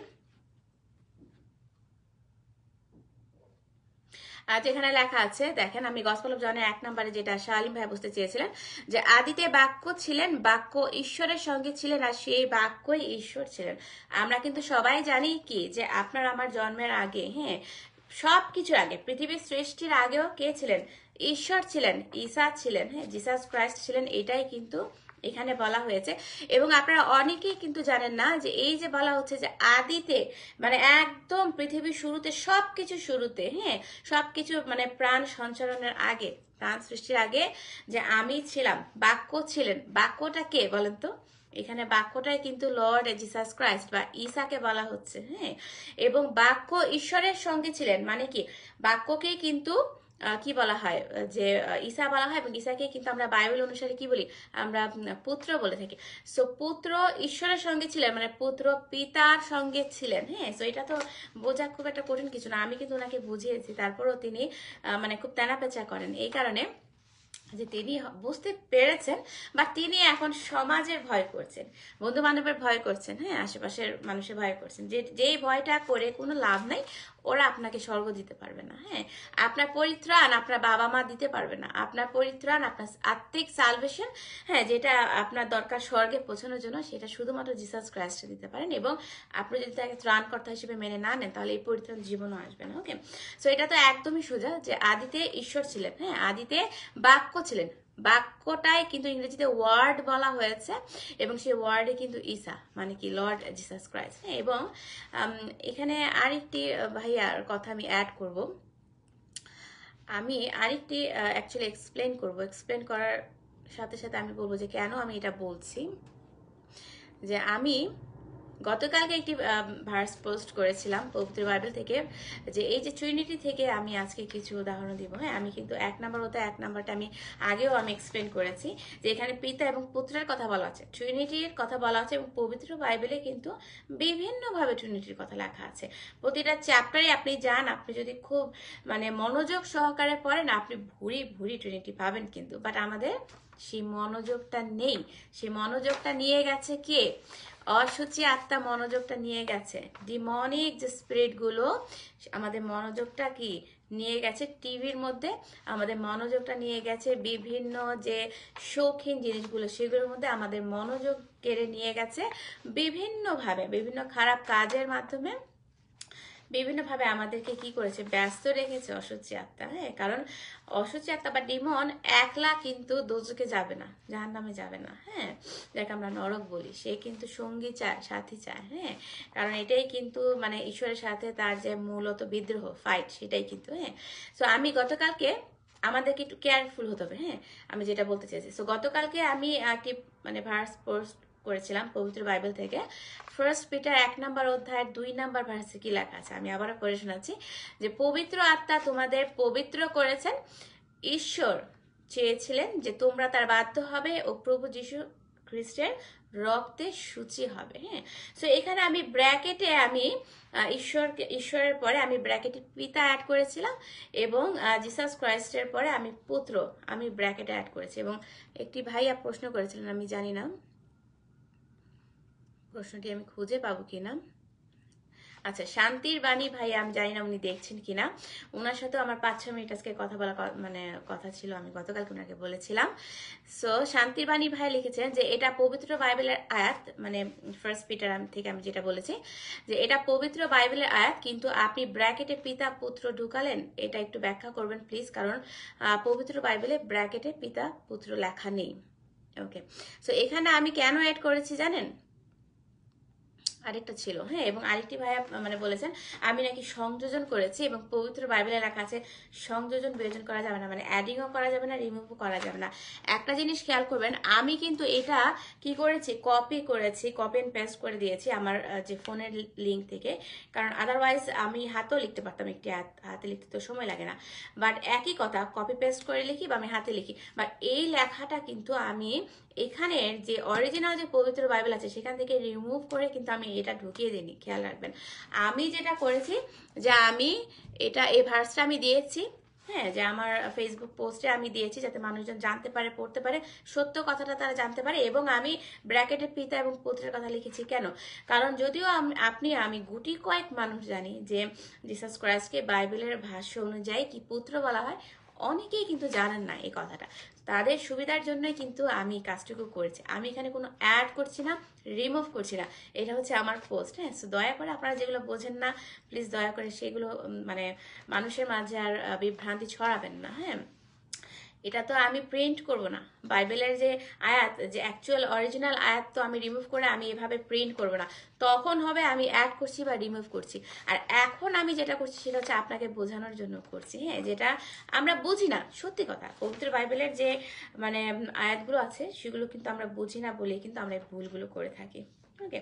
যেখানে লেখা আছে দেখেন, আমি গসপেল অফ জনের 1 নম্বরে যেটা শালিম ভাই বুঝতে চেয়েছিলেন যে আদিতে বাক্য ছিলেন, বাক্য ঈশ্বরের সঙ্গে ছিলেন, আর সেই বাক্যই ঈশ্বর ছিলেন। আমরা কিন্তু সবাই জানি কি যে আপনার আমার জন্মের আগে, সবকিছুর আগে, পৃথিবীর সৃষ্টির আগেও কে ছিলেন? ঈশ্বর ছিলেন, ঈসা ছিলেন, জিসাস ক্রাইস্ট ছিলেন, এটাই কিন্তু এখানে বলা হয়েছে। এবং আপনারা অনেকেই কিন্তু জানেন না যে এই যে বলা হচ্ছে যে আদিতে, মানে একদম পৃথিবীর শুরুতে, সবকিছু শুরুতে, সবকিছু মানে প্রাণ সঞ্চারণের আগে, প্রাণ সৃষ্টির আগে যে আমি ছিলাম, বাক্য ছিলেন, বাক্যটা কে বলেন তো? এখানে বাক্যটাই কিন্তু লর্ড জিসাস ক্রাইস্ট বা ঈসাকে বলা হচ্ছে, এবং বাক্য ঈশ্বরের সঙ্গে ছিলেন, মানে কি বাক্যকে কিন্তু কি বলা হয় যে ঈসা বলা হয়, এবং ঈসাকে কিন্তু আমরা বাইবেল অনুসারে কি বলি, আমরা পুত্র বলে থাকি। সো পুত্র ঈশ্বরের সঙ্গে ছিলেন, মানে পুত্র পিতার সঙ্গে ছিলেন। সো এটা তো বোঝা খুব একটা কঠিন কিছু না, আমি কিন্তু ওনাকে বুঝিয়েছি, তারপরও তিনি মানে খুব তেনাপেচা করেন, এই কারণে যে তিনি বুঝতে পেরেছেন, বা তিনি এখন সমাজের ভয় করছেন, বন্ধু বান্ধবের ভয় করছেন, আশেপাশের মানুষের ভয় করছেন, যেই ভয়টা করে কোনো লাভ নাই, ওরা আপনাকে স্বর্গ দিতে পারবে না, আপনার পরিত্রাণ আপনার বাবা মা দিতে পারবে না, আপনার পরিত্রাণ, আপনার আত্মিক সালভেশন, যেটা আপনার দরকার স্বর্গে পৌঁছানোর জন্য, সেটা শুধুমাত্র জিসাস ক্রাইস্ট দিতে পারেন। এবং আপনি যদি তাকে ত্রাণকর্তা হিসেবে মেনে না নেন, তাহলে এই পরিত্রাণ জীবনও আসবে না। ওকে, সো এটা তো একদমই সোজা যে আদিতে ঈশ্বর ছিলেন, আদিতে বাক্য ছিলেন, বাক্যটাই কিন্তু ইংরেজিতে ওয়ার্ড বলা হয়েছে, এবং সেই ওয়ার্ডে কিন্তু ঈসা, মানে কি লর্ড জিসাস ক্রাইস্ট। এবং এখানে আরেকটি ভাইয়ার কথা আমি অ্যাড করব, আমি আরেকটি অ্যাকচুয়ালি এক্সপ্লেন করার সাথে সাথে আমি বলবো যে কেন আমি এটা বলছি। যে আমি গতকালকে একটি ভার্স পোস্ট করেছিলাম পবিত্র বাইবেল থেকে, যে এই যে ট্রিনিটি থেকে আমি আজকে কিছু উদাহরণ দিব। আমি কিন্তু 1 নম্বর হতে 1 নম্বরটা আমি আগেও এক্সপ্লেন করেছি, যে এখানে পিতা এবং পুত্রের কথা বলা আছে, ট্রিনিটির কথা বলা আছে, এবং পবিত্র বাইবেলে কিন্তু বিভিন্নভাবে ট্রিনিটির কথা লেখা আছে। প্রতিটা চ্যাপ্টারে আপনি যান, আপনি যদি খুব মানে মনোযোগ সহকারে পড়েন, আপনি ভুরি ভুরি ট্রিনিটি পাবেন কিন্তু, বাট আমাদের সেই মনোযোগটা নেই। সেই মনোযোগটা নিয়ে গেছে কে? অসুচি আত্মা মনোযোগটা নিয়ে গেছে, ডিমনিক যে স্পিরিট গুলো আমাদের মনোযোগটা কি নিয়ে গেছে, টিভির মধ্যে আমাদের মনোযোগটা নিয়ে গেছে, বিভিন্ন যে শৌখিন জিনিসগুলো সেগুলোর মধ্যে আমাদের মনোযোগ কেড়ে নিয়ে গেছে, বিভিন্নভাবে বিভিন্ন খারাপ কাজের মাধ্যমে বিভিন্নভাবে আমাদেরকে কি করেছে, ব্যস্ত রেখেছে অসুচি আত্মা। কারণ অসুচি আত্মা বা ডিমন একলা কিন্তু দোজকে যাবে না, জাহান্নামে যাবে না, যাকে আমরা নরক বলি, সে কিন্তু সঙ্গী চায়, সাথী চায়, কারণ এটাই কিন্তু মানে ঈশ্বরের সাথে তার যে মূলত বিদ্রোহ, ফাইট, সেটাই কিন্তু। সো আমি গতকালকে আমাদেরকে একটু কেয়ারফুল হতে হবে। হ্যাঁ, আমি যেটা বলতে চাইছি। সো গতকালকে আমি একটি মানে ভার্স পোস্ট করেছিলাম পবিত্র বাইবেল থেকে। ফার্স্ট পিটার 1 নম্বর অধ্যায়ের 2 নম্বর ভার্সে কি লেখা আছে আমি আবারও পড়ে শোনাচ্ছি, যে পবিত্র আত্মা তোমাদের পবিত্র করেছেন, ঈশ্বর চেয়েছিলেন যে তোমরা তার বাধ্য হবে ও প্রভু যীশু খ্রিস্টের রক্তে সূচি হবে। হ্যাঁ, সো এখানে আমি ব্র্যাকেটে আমি ঈশ্বরের পরে আমি ব্র্যাকেটে পিতা অ্যাড করেছিলাম এবং জিসাস ক্রাইস্টের পরে আমি পুত্র আমি ব্র্যাকেটে অ্যাড করেছি। এবং একটি ভাইয়া প্রশ্ন করেছিলেন, আমি জানি না প্রশ্নটি আমি খুঁজে পাবো কিনা। আচ্ছা, শান্তির বাণী ভাই, আমি জানি না উনি দেখছেন কিনা, ওনার সাথেও আমার 5-6 মিনিট আজকে কথা বলা মানে কথা ছিল, আমি গতকালকে ওনাকে বলেছিলাম। সো শান্তির বাণী ভাই লিখেছেন যে এটা পবিত্র বাইবেলের আয়াত, মানে ফার্স্ট পিটার থেকে আমি যেটা বলেছি যে এটা পবিত্র বাইবেলের আয়াত, কিন্তু আপনি ব্র্যাকেটে পিতা পুত্র ঢুকালেন, এটা একটু ব্যাখ্যা করবেন প্লিজ, কারণ পবিত্র বাইবেলে ব্র্যাকেটে পিতা পুত্র লেখা নেই। ওকে, সো এখানে আমি কেন অ্যাড করেছি জানেন, আরেকটা ছিল। হ্যাঁ, এবং আরেকটি ভাইয়া মানে বলেছেন আমি নাকি সংযোজন করেছি, এবং পবিত্র বাইবেলে লেখা আছে সংযোজন বিয়োজন করা যাবে না, মানে অ্যাডিংও করা যাবে না, রিমুভও করা যাবে না। একটা জিনিস খেয়াল করবেন, আমি কিন্তু এটা কি করেছি, কপি করেছি, কপি এন্ড পেস্ট করে দিয়েছি আমার যে ফোনের লিঙ্ক থেকে, কারণ আদারওয়াইজ আমি হাতেও লিখতে পারতাম, একটি হাতে লিখতে তো সময় লাগে না, বাট একই কথা কপি পেস্ট করে লিখি বা আমি হাতে লিখি, বা এই লেখাটা কিন্তু আমি এখানের যে অরিজিনাল যে পবিত্র বাইবেল আছে সেখান থেকে রিমুভ করে কিন্তু আমি এটা ঢুকিয়ে দিইনি, খেয়াল রাখবেন। আমি যেটা করেছি যে আমি এটা এই ভার্সটা আমি দিয়েছি, হ্যাঁ, যে আমার ফেসবুক পোস্টে আমি দিয়েছি যাতে মানুষজন জানতে পারে, পড়তে পারে, সত্য কথাটা তারা জানতে পারে। এবং আমি ব্র্যাকেটে পিতা এবং পুত্রের কথা লিখেছি কেন, কারণ যদিও আমি গুটি কয়েক মানুষ জানি যে জিসাস ক্রাইস্টকে বাইবেলের ভাষ্য অনুযায়ী কি পুত্র বলা হয়, অনেকেই কিন্তু জানেন না এই কথাটা। তাদের সুবিধার জন্যই কিন্তু আমি কাজটুকু করেছি, আমি এখানে কোনো অ্যাড করছি না, রিমুভ করছি না, এটা হচ্ছে আমার পোস্ট। হ্যাঁ, সো দয়া করে আপনারা যেগুলো বোঝেন না প্লিজ দয়া করে সেগুলো মানে মানুষের মাঝে আর বিভ্রান্তি ছড়াবেন না। হ্যাঁ, এটা তো আমি প্রিন্ট করব না, বাইবেলের যে আয়াত, যে অ্যাকচুয়াল অরিজিনাল আয়াত তো আমি রিমুভ করে আমি এভাবে প্রিন্ট করব না, তখন হবে আমি অ্যাড করছি বা রিমুভ করছি। আর এখন আমি যেটা করছি সেটা হচ্ছে আপনাকে বোঝানোর জন্য করছি। হ্যাঁ, যেটা আমরা বুঝি না, সত্যি কথা, পবিত্র বাইবেলের যে মানে আয়াতগুলো আছে সেগুলো কিন্তু আমরা বুঝি না বলেই কিন্তু আমরা এই ভুলগুলো করে থাকি। ওকে,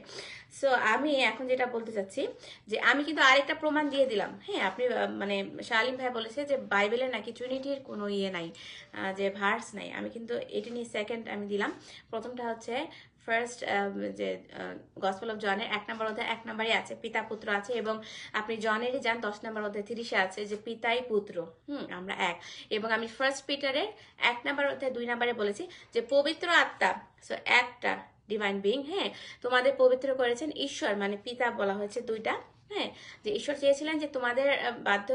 সো আমি এখন যেটা বলতে চাচ্ছি যে আমি কিন্তু আরেকটা প্রমাণ দিয়ে দিলাম। হ্যাঁ, আপনি মানে শালিম ভাই বলেছে যে বাইবেলে নাকি ট্রিনিটির কোনো ইয়ে নাই, যে ভার্স নাই, আমি কিন্তু এটি নিয়ে সেকেন্ড আমি দিলাম। প্রথমটা হচ্ছে ফার্স্ট যে গসপেল অফ জনের 1 নম্বর অধ্যায় 1 নম্বরে আছে পিতা পুত্র আছে, এবং আপনি জনেরই যান 10 নম্বর অধ্যায় 30-এ আছে যে পিতাই পুত্র, আমরা এক। এবং আমি ফার্স্ট পিটারের 1 নম্বর অধ্যায় 2 নম্বরে বলেছি যে পবিত্র আত্মা, সো একটা ডিভাইন বিং, হ্যাঁ, তোমাদের পবিত্র করেছেন ঈশ্বর, মানে পিতা বলা হয়েছে দুইটা। হ্যাঁ, যে ঈশ্বর চেয়েছিলেন যে তোমাদের বাধ্য,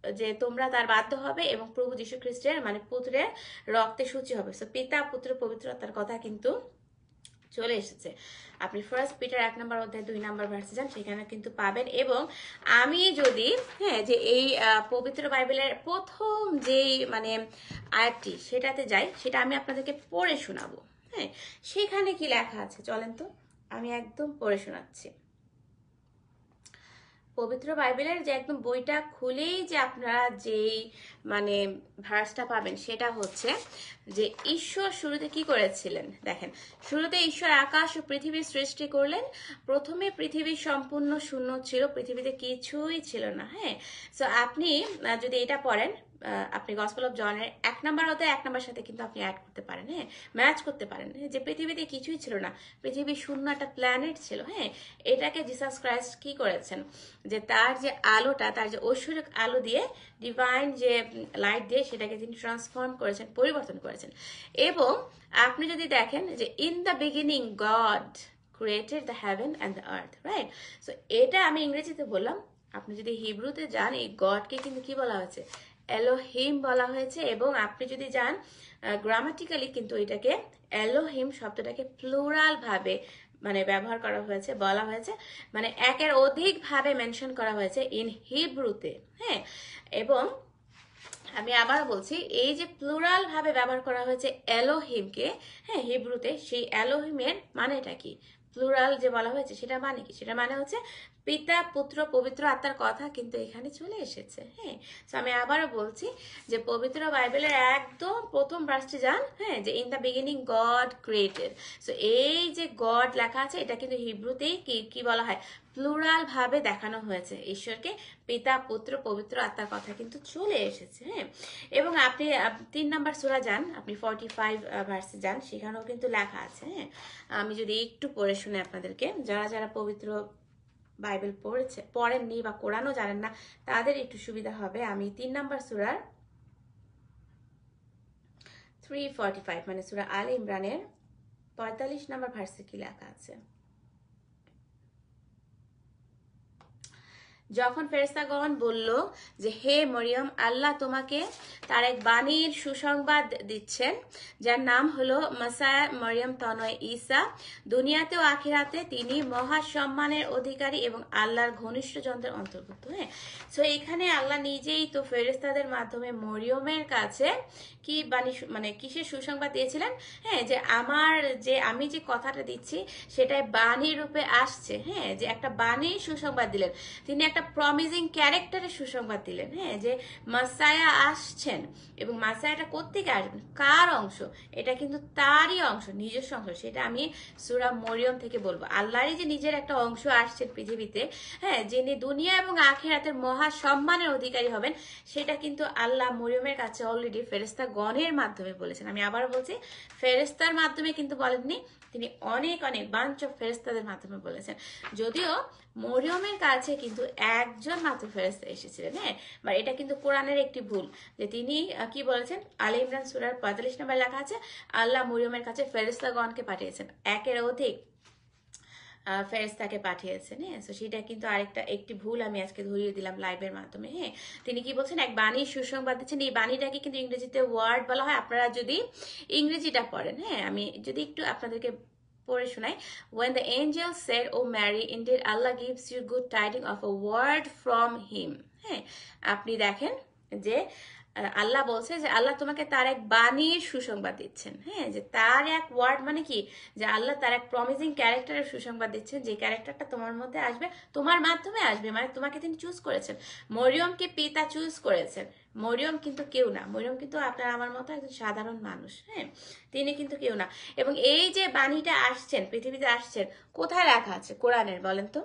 যে তোমরা তার বাধ্য হবে এবং প্রভু যীশু খ্রিস্টের মানে পুত্রের রক্তে সূচি হবে। সো পিতা পুত্র পবিত্র আত্মার কথা কিন্তু চলে এসেছে। আপনি ফার্স্ট পিটার 1 নম্বর অধ্যায় 2 নম্বর ভার্সে যান, সেখানে কিন্তু পাবেন। এবং আমি যদি হ্যাঁ যে এই পবিত্র বাইবেলের প্রথম যেই মানে আয়াতটি সেটাতে যাই, সেটা আমি আপনাদেরকে পড়ে শোনাবো। হ্যাঁ, সেখানে কি লেখা আছে চলেন তো আমি একদম পড়ে শোনাচ্ছি। পবিত্র বাইবেলের যে একদম বইটা খুলেই যে আপনারা যেই মানে ভার্সটা পাবেন সেটা হচ্ছে যে ঈশ্বর শুরুতে কি করেছিলেন, দেখেন, শুরুতে ঈশ্বর আকাশ ও পৃথিবীর সৃষ্টি করলেন। প্রথমে পৃথিবী সম্পূর্ণ শূন্য ছিল, পৃথিবীতে কিছুই ছিল না। হ্যাঁ, সো আপনি যদি এটা পড়েন, আপনি গসপেল অফ জনের 1 নম্বর অধ্যায় 1 নম্বর সাথে কিন্তু আপনি অ্যাড করতে পারেন, হ্যাঁ, ম্যাচ করতে পারেন, যে পৃথিবীতে কিছুই ছিল না, পৃথিবী শূন্য একটা প্ল্যানেট ছিল। হ্যাঁ, এটাকে জিসাস ক্রাইস্ট কি করেছেন, যে তার যে আলোটা, তার যে ঐশ্বরিক আলো দিয়ে, ডিভাইন যে লাইট দিয়ে সেটাকে তিনি ট্রান্সফর্ম করেছেন, পরিবর্তন করেছেন। এবং আপনি যদি দেখেন যে in the beginning god created the heaven and the earth, right. So এটা আমি ইংরেজিতে বললাম, আপনি যদি হিব্রুতে যান এই গডকে কিন্তু কি বলা হয়েছে, এলোহিম বলা হয়েছে। এবং আপনি যদি যান গ্রামাটিক্যালি কিন্তু এটাকে এলোহিম শব্দটাকে প্লুরাল ভাবে মানে ব্যবহার করা হয়েছে, বলা হয়েছে, মানে একের অধিক ভাবে মেনশন করা হয়েছে ইন হিব্রুতে। হ্যাঁ, এবং আমি আবার বলছি এই যে প্লুরাল ভাবে ব্যবহার করা হয়েছে এলোহিমকে, হ্যাঁ, হিব্রুতে, সেই এলোহিমের মানেটা কি, প্লুরাল যে বলা হয়েছে সেটা মানে কি, সেটা মানে হচ্ছে পিতা পুত্র পবিত্র আত্মার কথা কিন্তু এখানে চলে এসেছে। হ্যাঁ, তো আমি আবারও বলছি যে পবিত্র বাইবেলের একদম প্রথম ভার্সটি যান, হ্যাঁ, যে in the beginning god created. So এই যে গড লেখা আছে এটা কিন্তু হিব্রুতেই কি কি বলা হয়, প্লুরাল ভাবে দেখানো হয়েছে। ঈশ্বরকে পিতা পুত্র পবিত্র আত্মার কথা কিন্তু চলে এসেছে। হ্যাঁ, এবং আপনি 3 নম্বর সূরা যান, আপনি 45 ভার্সে যান, সেখানেও কিন্তু লেখা আছে। হ্যাঁ, আমি যদি একটু পড়ে শুনে আপনাদেরকে, যারা যারা পবিত্র বাইবেল পড়েননি বা কোরআনও জানেন না তাদের একটু সুবিধা হবে। আমি 3 নম্বর সূরার 345 মানে সূরা আলে ইমরানের 45 নম্বর ভার্সে কি লেখা আছে। যখন ফেরেশতাগণ বলল যে হে মরিয়ম, আল্লাহ তোমাকে তার এক বাণীর সুসংবাদ দিচ্ছেন, যার নাম হলো মাসায়া মরিয়ম তনয় ঈসা। দুনিয়াতে ও আখিরাতে তিনি মহা সম্মানের অধিকারী এবং আল্লাহর ঘনিষ্ঠ জনদের অন্তর্ভুক্ত। হ্যাঁ, সো এখানে আল্লাহ নিজেই তো ফেরেশতাদের মাধ্যমে মরিয়মের কাছে কি বাণী মানে কিসের সুসংবাদ দিয়েছিলেন? হ্যাঁ, যে আমি যে কথাটা দিচ্ছি সেটাই বাণী রূপে আসছে। হ্যাঁ, যে একটা বাণীর সুসংবাদ দিলেন, তিনি একটা প্রমিজিং ক্যারেক্টারের সুসংবাদ দিলেন। হ্যাঁ, যে মাসায়া আসছেন, এবং মাসায়াটা কোত্থেকে আসবেন, কার অংশ, এটা কিন্তু তারই অংশ, নিজস্ব অংশ। সেটা আমি সূরা মরিয়ম থেকে বলবো। আল্লাহরই যে নিজের একটা অংশ আসছেন পৃথিবীতে, হ্যাঁ, যিনি দুনিয়া এবং আখিরাতের মহা সম্মানের অধিকারী হবেন, সেটা কিন্তু আল্লাহ মরিয়মের কাছে অলরেডি ফেরেশতা গণের মাধ্যমে বলেছেন। আমি আবার বলছি, ফেরেশতার মাধ্যমে কিন্তু বলেননি, তিনি অনেক অনেক বাঞ্চ অফ ফেরেশতাদের মাধ্যমে বলেছেন। যদিও মরিয়মের কাছে কিন্তু একজন মাত্র ফেরেশতা এসেছিলেন। হ্যাঁ, বা এটা কিন্তু কোরআনের একটি ভুল, যে তিনি কি বলেছেন, আলে ইমরান সূরার 45 নম্বর লেখা আছে আল্লাহ মরিয়মের কাছে ফেরেশতাগণকে পাঠিয়েছেন, একের অধিক ফেরেশতাকে পাঠিয়েছেন। হ্যাঁ, তো সেটা কিন্তু একটি ভুল আমি আজকে ধরিয়ে দিলাম লাইভের মাধ্যমে। হ্যাঁ, তিনি কি বলছেন, এক বাণীর সুসংবাদ দিচ্ছেন। এই বাণীটাকে কিন্তু ইংরেজিতে ওয়ার্ড বলা হয়, আপনারা যদি ইংরেজিটা পড়েন। হ্যাঁ, আমি যদি একটু আপনাদেরকে পড়ে শোনাই। When the angel said, "O Mary, indeed Allah gives you good tidings of a word from him." হ্যাঁ, আপনি দেখেন যে আল্লাহ বলছে যে আল্লাহ তোমাকে তার এক বাণীর সুসংবাদ দিচ্ছেন। হ্যাঁ, যে তার এক ওয়ার্ড মানে কি, যে আল্লাহ তার এক প্রমিজিং ক্যারেক্টারের সুসংবাদ দিচ্ছেন, যে ক্যারেক্টারটা তোমার মধ্যে আসবে, তোমার মাধ্যমে আসবে, মানে তোমাকে তিনি চুজ করেছেন। মরিয়মকে পিতা চুজ করেছেন। মরিয়ম কিন্তু কেউ না, মরিয়ম কিন্তু আপনার আমার মতো একজন সাধারণ মানুষ। হ্যাঁ, তিনি কিন্তু কেউ না। এবং এই যে বাণীটা আসছেন, পৃথিবীতে আসছেন, কোথায় লেখা আছে কোরআনের, বলেন তো?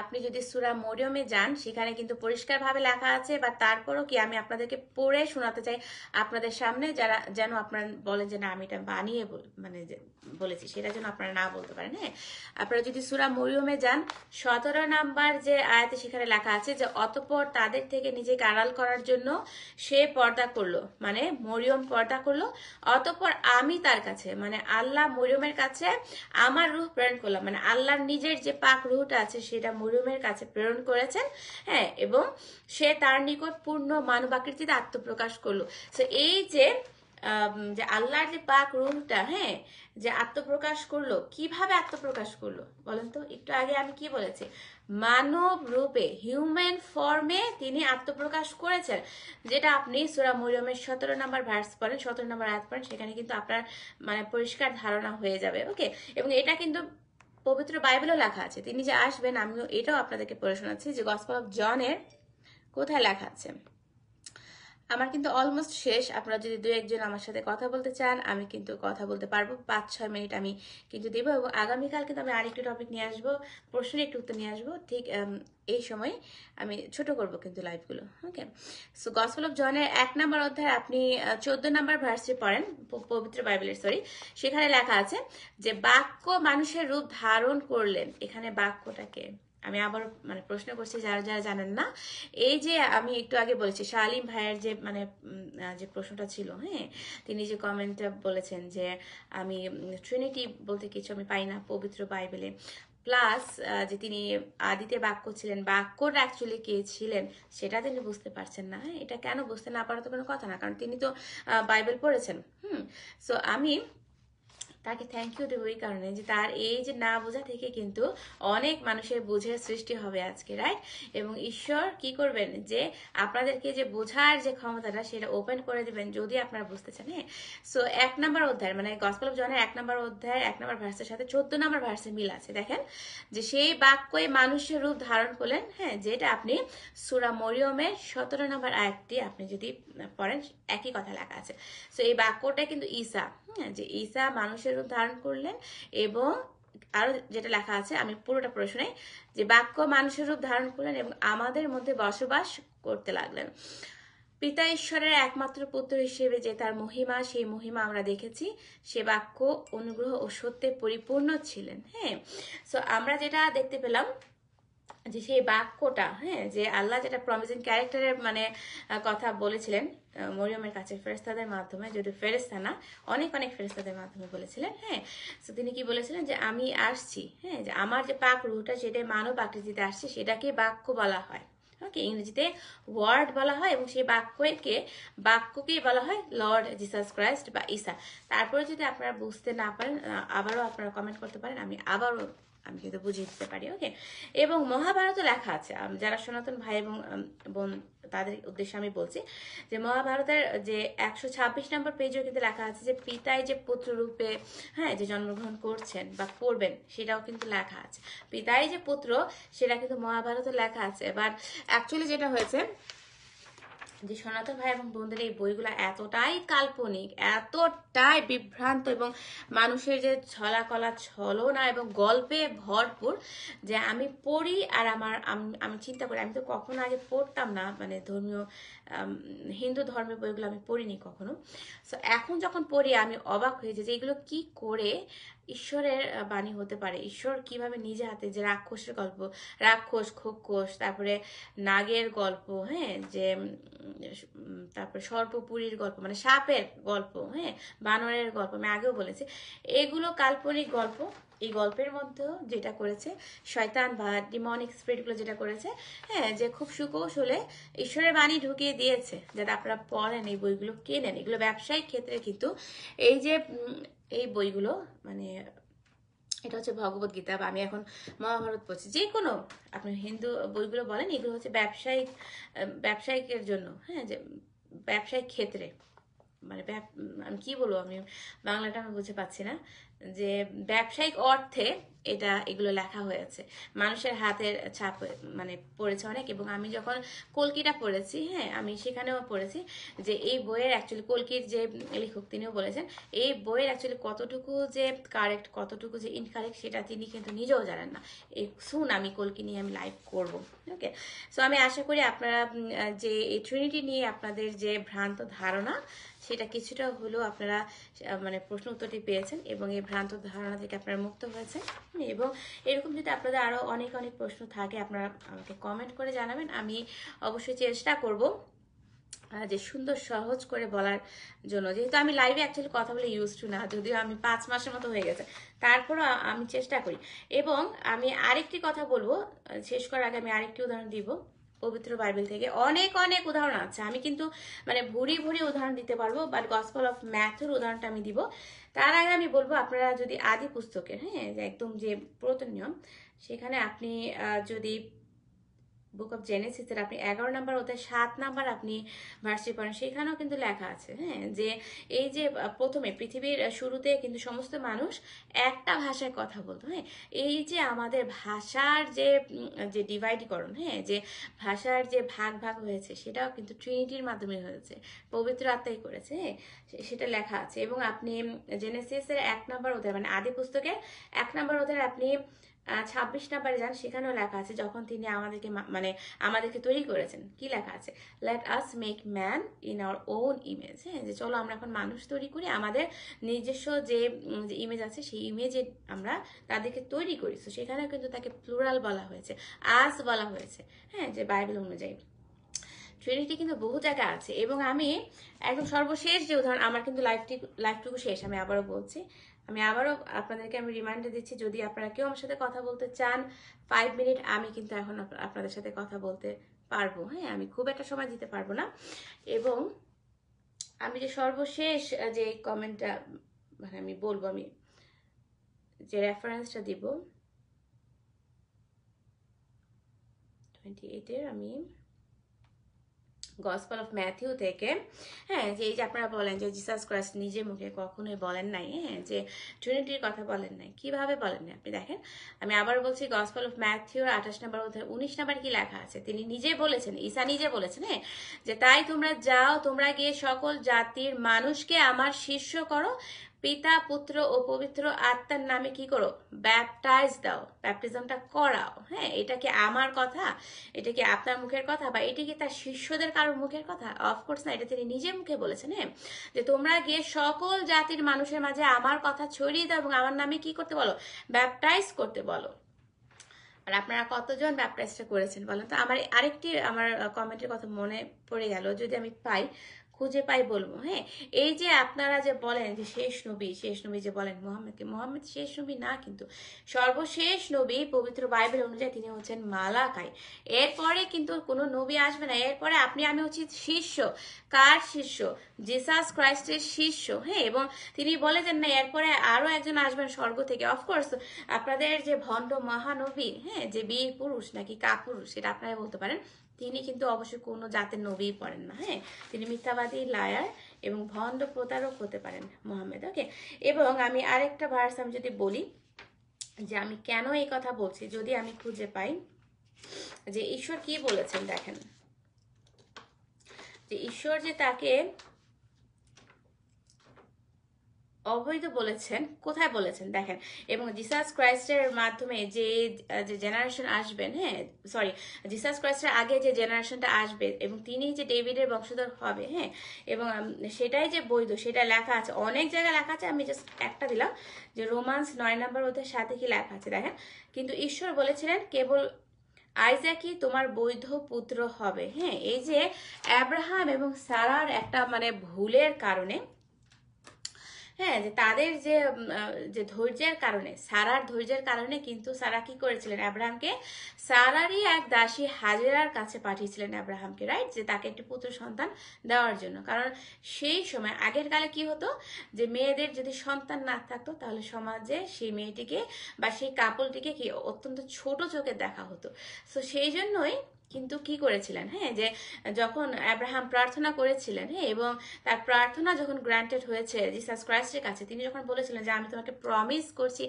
আপনি যদি সূরা মরিয়মে যান, সেখানে কিন্তু পরিষ্কারভাবে লেখা আছে। বা তারপরও কি আমি আপনাদেরকে পড়ে শোনাতে চাই আপনাদের সামনে, যারা যেন আপনারা বলেন যে না আমি এটা বানিয়ে মানে বলেছি, সেটা যেন আপনারা না বলতে পারেন। হ্যাঁ, আপনারা যদি সূরা মরিয়মে যান, 17 নাম্বার যে আয়াতে সেখানে লেখা আছে যে অতঃপর তাদের থেকে নিজেকে আড়াল করার জন্য সে পর্দা করলো, মানে মরিয়ম পর্দা করলো। অতঃপর আমি তার কাছে, মানে আল্লাহ মরিয়মের কাছে আমার রূহ প্রেরণ করলাম, মানে আল্লাহর নিজের যে পাক রূহটা আছে সেটা মরিয়মের কাছে প্রেরণ করেছেন। হ্যাঁ, এবং সে তার নিকট পূর্ণ মানবাকৃতিতে আত্মপ্রকাশ করলো। তো এই যে আল্লাহর যে পাক রূহটা, হ্যাঁ, যে আত্মপ্রকাশ করলো, কিভাবে আত্মপ্রকাশ করলো বলেন তো? একটু আগে আমি কি বলেছি, মানব রূপে, হিউম্যান ফর্মে তিনি আত্মপ্রকাশ করেছেন। যেটা আপনি সূরা মরিয়মের 17 নম্বর ভার্স পড়েন, 17 নম্বর আয়াত পড়েন, সেখানে কিন্তু আপনার মানে পরিষ্কার ধারণা হয়ে যাবে। ওকে, এবং এটা কিন্তু পবিত্র বাইবেলও লেখা আছে, তিনি যে আসবেন, আমিও এটাও আপনাদেরকে পড়ে শোনাচ্ছি যে গসপেল অফ জনের কোথায় লেখা আছে। আমার কিন্তু অলমোস্ট শেষ। আপনারা যদি দু একজন আমার সাথে কথা বলতে চান, আমি কিন্তু কথা বলতে পারবো, 5-6 মিনিট আমি কিন্তু দেবো। এবং আগামীকাল কিন্তু আমি আরেকটু টপিক নিয়ে আসবো, প্রশ্নের একটু উত্তর নিয়ে আসবো, ঠিক এই সময় আমি ছোট করব কিন্তু লাইভগুলো। ওকে, সো গসপেল অফ জনের 1 নম্বর অধ্যায় আপনি 14 নম্বর ভার্সে পড়েন, পবিত্র বাইবেলের, সরি, সেখানে লেখা আছে যে বাক্য মানুষের রূপ ধারণ করলেন। এখানে বাক্যটাকে আমি আবার মানে প্রশ্ন করছি যারা যারা জানেন না। এই যে আমি একটু আগে বলেছি শালিম ভাইয়ের যে মানে যে প্রশ্নটা ছিল, হ্যাঁ, তিনি যে কমেন্টটা বলেছেন যে আমি ট্রিনিটি বলতে কিছু আমি পাই না পবিত্র বাইবেলে, প্লাস যে তিনি আদিতে বাক্য ছিলেন, বাক্যটা অ্যাকচুয়ালি কে ছিলেন সেটা তিনি বুঝতে পারছেন না। হ্যাঁ, এটা কেন বুঝতে না পারা তো কোনো কথা না, কারণ তিনি তো বাইবেল পড়েছেন। সো আমি তাকে থ্যাংক ইউ দেবো এই কারণে যে তার এই যে না বোঝা থেকে কিন্তু অনেক মানুষের বোঝার সৃষ্টি হবে আজকে, রাইট? এবং ঈশ্বর কি করবেন যে আপনাদেরকে যে বোঝার যে ক্ষমতাটা সেটা ওপেন করে দিবেন যদি আপনারা বুঝতে চান। হ্যাঁ, সো 1 নম্বর অধ্যায় মানে গসপেল অফ জনের 1 নম্বর অধ্যায় 1 নম্বর ভার্সের সাথে 14 নম্বর ভার্সের মিল আছে। দেখেন যে সেই বাক্যই মানুষের রূপ ধারণ করলেন। হ্যাঁ, যেটা আপনি সূরা মরিয়মের 17 নম্বর আয়াতটি আপনি যদি পড়েন একই কথা লেখা আছে। সো এই বাক্যটা কিন্তু ঈসা, হ্যাঁ, যে ঈসা মানুষের রূপ ধারণ করলেন এবং আরো যেটা লেখা আছে আমি পুরোটা পড়ে শোনাই যে বাক্য মানুষের রূপ ধারণ করলেন এবং আমাদের মধ্যে বসবাস করতে লাগলেন। পিতা ঈশ্বরের একমাত্র পুত্র হিসেবে যে তার মহিমা, সেই মহিমা আমরা দেখেছি। সে বাক্য অনুগ্রহ ও সত্যে পরিপূর্ণ ছিলেন। হ্যাঁ, সো আমরা যেটা দেখতে পেলাম যে সেই বাক্যটা, হ্যাঁ, যে আল্লাহ যেটা প্রমিজিং ক্যারেক্টারের মানে কথা বলেছিলেন মরিয়মের কাছে ফেরেশতাদের মাধ্যমে, যদি ফেরেশতা না অনেক অনেক ফেরেশতাদের মাধ্যমে বলেছিলেন। হ্যাঁ, তো তিনি কি বলেছিলেন যে আমি আসছি, হ্যাঁ, যে আমার যে পাক রুহটা যেটা মানব আকৃতিতে আসছে সেটাকে বাক্য বলা হয়। ওকে, ইংরেজিতে ওয়ার্ড বলা হয় এবং সেই বাক্যকেই বলা হয় লর্ড জিসাস ক্রাইস্ট বা ঈসা। তারপরে যদি আপনারা বুঝতে না পারেন আবারও আপনারা কমেন্ট করতে পারেন, আমি কিন্তু বুঝিয়ে দিতে পারি। ওকে, এবং মহাভারতও লেখা আছে। যারা সনাতন ভাই এবং বোন তাদের উদ্দেশ্যে আমি বলছি যে মহাভারতের যে 126 নম্বর পেজেও কিন্তু লেখা আছে যে পিতাই যে পুত্র রূপে, হ্যাঁ, যে জন্মগ্রহণ করছেন বা করবেন সেটাও কিন্তু লেখা আছে। পিতাই যে পুত্র সেটা কিন্তু মহাভারতে লেখা আছে। বাট অ্যাকচুয়ালি যেটা হয়েছে যে সনাতন ভাই এবং বোনদের এই বইগুলো এতটাই কাল্পনিক, এতটাই বিভ্রান্ত এবং মানুষের যে ছলাকলা ছলনা এবং গল্পে ভরপুর যে আমি পড়ি আর আমি চিন্তা করি আমি তো কখনো আগে পড়তাম না, মানে ধর্মীয় হিন্দু ধর্মের বইগুলো আমি পড়িনি কখনো। সো এখন যখন পড়ি আমি অবাক হয়ে যাই যে এগুলো কি করে ঈশ্বরের বাণী হতে পারে। ঈশ্বর কিভাবে নিজে হাতে যে রাক্ষসের গল্প, রাক্ষস খোক্ষস, তারপরে নাগের গল্প, হ্যাঁ, যে তারপরে সর্পপুরীর গল্প মানে সাপের গল্প, হ্যাঁ, বানরের গল্প আমি আগেও বলেছি, এগুলো কাল্পনিক গল্প। এই গল্পের মধ্যেও যেটা করেছে শয়তান বা ডিমনিক স্পিরিটগুলো যেটা করেছে, হ্যাঁ, যে খুব সুকৌশলে ঈশ্বরের বাণী ঢুকিয়ে দিয়েছে যাতে আপনারা পড়েন, এই বইগুলো কেনেন। এগুলো ব্যবসায়িক ক্ষেত্রে কিন্তু এই যে এই বইগুলো মানে এটা হচ্ছে ভগবত গীতা বা আমি এখন মহাভারত পড়ছি, যে কোনো আপনি হিন্দু বইগুলো বলেন, এগুলো হচ্ছে ব্যবসায়িকের জন্য, হ্যাঁ, যে ব্যবসায়িক ক্ষেত্রে মানে আমি কি বলবো, আমি বাংলাটা আমি বুঝে পাচ্ছি না, যে ব্যবসায়িক অর্থে এগুলো লেখা হয়েছে, মানুষের হাতের ছাপ মানে পড়েছে অনেক। এবং আমি যখন কলকিটা পড়েছি, হ্যাঁ, আমি সেখানেও পড়েছি যে এই বইয়ের অ্যাকচুয়ালি কলকির যে লেখক তিনিও বলেছেন এই বইয়ের অ্যাকচুয়ালি কতটুকু যে কারেক্ট কতটুকু যে ইনকারেক্ট সেটা তিনি কিন্তু নিজেও জানেন না। শুন আমি কলকি নিয়ে আমি লাইভ করব। ওকে, সো আমি আশা করি আপনারা যে এই ট্রিনিটি নিয়ে আপনাদের যে ভ্রান্ত ধারণা সেটা কিছুটা হলেও আপনারা মানে প্রশ্ন উত্তরটি পেয়েছেন এবং এই ভ্রান্ত ধারণা থেকে আপনারা মুক্ত হয়েছেন। এবং এরকম যদি আপনাদের আরো অনেক অনেক প্রশ্ন থাকে আপনারা আমাকে কমেন্ট করে জানাবেন, আমি অবশ্যই চেষ্টা করব যে সুন্দর সহজ করে বলার জন্য। যেহেতু আমি লাইভে অ্যাকচুয়ালি কথা বলে ইউজ টু না, যদিও আমি 5 মাসের মতো হয়ে গেছে, তারপরও আমি চেষ্টা করি। এবং আমি আরেকটি কথা বলবো শেষ করার আগে, আমি আরেকটি উদাহরণ দিব পবিত্র বাইবেল থেকে। অনেক অনেক উদাহরণ আছে, আমি কিন্তু মানে ভুরি ভুরি উদাহরণ দিতে পারবো, বাট গসপেল অফ ম্যাথের উদাহরণটা আমি দিব। তার আগে আমি বলবো আপনারা যদি আদি পুস্তকের, হ্যাঁ, একদম যে পুরাতন নিয়ম, সেখানে আপনি যদি বুক অফ জেনেসিসের আপনি 11 নম্বর অধ্যায় 7 নম্বর আপনি ভার্সে পড়েন, সেখানেও কিন্তু লেখা আছে, হ্যাঁ, যে এই যে প্রথমে পৃথিবীর শুরুতে কিন্তু সমস্ত মানুষ একটা ভাষায় কথা বলতো। হ্যাঁ, এই যে আমাদের ভাষার যে ডিভাইডীকরণ, হ্যাঁ, যে ভাষার যে ভাগ ভাগ হয়েছে সেটাও কিন্তু ট্রিনিটির মাধ্যমে হয়েছে, পবিত্র আত্মাই করেছে। হ্যাঁ, সেটা লেখা আছে। এবং আপনি জেনেসিসের 1 নম্বর অধ্যায় মানে আদি পুস্তকের 1 নম্বর অধ্যায় আপনি 26 নম্বরে যান, সেখানেও লেখা আছে যখন তিনি আমাদেরকে তৈরি করেছেন, কি লেখা আছে, let us make man in our own image. হ্যাঁ, যে চলো আমরা এখন মানুষ তৈরি করি, আমাদের নিজস্ব যে ইমেজ আছে সেই ইমেজে আমরা তাদেরকে তৈরি করি। তো সেখানেও কিন্তু তাকে প্লুরাল বলা হয়েছে, আস বলা হয়েছে, হ্যাঁ, যে বাইবেল অনুযায়ী ট্রিনিটি কিন্তু বহু জায়গায় আছে। এবং আমি একদম সর্বশেষ যে উদাহরণ, আমার কিন্তু লাইফটুকু শেষ, আমি আবারও বলছি, আমি আবারও আপনাদেরকে আমি রিমাইন্ডার দিচ্ছি, যদি আপনারা কেউ আমার সাথে কথা বলতে চান 5 মিনিট আমি কিন্তু এখন আপনাদের সাথে কথা বলতে পারবো। হ্যাঁ, আমি খুব একটা সময় দিতে পারবো না। এবং আমি যে সর্বশেষ যে কমেন্টটা মানে আমি বলবো, আমি যে রেফারেন্সটা দিব 28-এর আমি গসপেল অফ ম্যাথিউ থেকে, হ্যাঁ, যে এই যে আপনারা বলেন যে জিসাস ক্রাইস্ট নিজে মুখে কখনোই বলেন নাই, হ্যাঁ, যে ট্রিনিটির কথা বলেন নাই। কিভাবে বলেন নাই আপনি দেখেন, আমি আবার বলছি গসপেল অফ ম্যাথিউ 28 নম্বর অধ্যায় 19 নম্বর কি লেখা আছে, তিনি নিজে বলেছেন, ঈসা নিজে বলেছেন, হ্যাঁ, যে তাই তোমরা যাও, তোমরা গিয়ে সকল জাতির মানুষকে আমার শিষ্য করো, পিতা পুত্র ও পবিত্র আত্মার নামে কি করো, ব্যাপটাইজ দাও, ব্যাপটিজমটা করাও। হ্যাঁ, এটা কি আমার কথা, এটা কি আপনার মুখের কথা, বা এটা কি তার শিষ্যদের কারোর মুখের কথা? অফকোর্স না, এটা তিনি নিজের মুখে বলেছেন, হ্যাঁ, যে তোমরা গিয়ে সকল জাতির মানুষের মাঝে আমার কথা ছড়িয়ে দাও এবং আমার নামে কি করতে বলো, ব্যাপটাইজ করতে বলো। আর আপনারা কতজন ব্যাপটাইজটা করেছেন বলেন তো? আমার কমেন্টের কথা মনে পড়ে গেল, যদি আমি পাই, খুঁজে পাই বলবো। হ্যাঁ, এই যে আপনারা যে বলেন যে শেষ নবী যে বলেন মোহাম্মদকে, মোহাম্মদ শেষ নবী না, কিন্তু সর্বশেষ নবী পবিত্র বাইবেল অনুযায়ী তিনি হচ্ছেন মালাকাই। এরপরে কিন্তু কোনো নবী আসবে না, এরপরে আপনি আমি হচ্ছি শিষ্য। কার শিষ্য? জিসাস ক্রাইস্টের শিষ্য। হ্যাঁ, এবং তিনি বলেছেন না এরপরে আরো একজন আসবেন স্বর্গ থেকে। অফকোর্স আপনাদের যে ভণ্ড মহানবী, হ্যাঁ, যে বীর পুরুষ নাকি কাপুরুষ, সেটা আপনারা বলতে পারেন, তিনি কিন্তু অবশ্যই কোনো জাতের নবী পড়েন না। হ্যাঁ, তিনি মিথ্যাবাদী, লায়ার এবং ভণ্ড প্রতারক হতে পারেন মোহাম্মদ। ওকে, এবং আমি আরেকটা ভার্স আমি যদি বলি যে আমি কেন এই কথা বলছি, যদি আমি খুঁজে পাই যে ঈশ্বর কি বলেছেন, দেখেন যে ঈশ্বর যে তাকে অবৈধ বলেছেন, কোথায় বলেছেন দেখেন। এবং জিসাস ক্রাইস্টের মাধ্যমে যে জেনারেশন আসবেন, হ্যাঁ, সরি, জিসাস ক্রাইস্টের আগে যে জেনারেশনটা আসবে এবং তিনি যে ডেভিডের বংশধর হবে, হ্যাঁ, এবং সেটাই যে বৈধ, সেটা লেখা আছে, অনেক জায়গায় লেখা আছে, আমি জাস্ট একটা দিলাম যে রোমান্স 9 নম্বর অধ্যায়ের সাথে কি লেখা আছে দেখেন। কিন্তু ঈশ্বর বলেছিলেন কেবল আইজাকই তোমার বৈধ পুত্র হবে। হ্যাঁ, এই যে আব্রাহাম এবং সারার একটা মানে ভুলের কারণে, হ্যাঁ, যে তাদের যে ধৈর্যের কারণে, সারার ধৈর্যের কারণে কিন্তু সারা কি করেছিলেন, আব্রাহামকে, সারারই এক দাসী হাজেরার কাছে পাঠিয়েছিলেন আব্রাহামকে, রাইট, যে তাকে একটি পুত্র সন্তান দেওয়ার জন্য। কারণ সেই সময় আগের কালে কি হতো, যে মেয়েদের যদি সন্তান না থাকতো তাহলে সমাজে সেই মেয়েটিকে বা সেই কাপলটিকে কি অত্যন্ত ছোট চোখে দেখা হতো। তো সেই জন্যই কিন্তু কি করেছিলেন, হ্যাঁ, যে যখন আব্রাহাম প্রার্থনা করেছিলেন, হ্যাঁ, এবং তার প্রার্থনা যখন গ্রান্টেড হয়েছে জিসাস ক্রাইস্টের কাছে, তিনি যখন বলেছিলেন যে আমি তোমাকে প্রমিস করছি,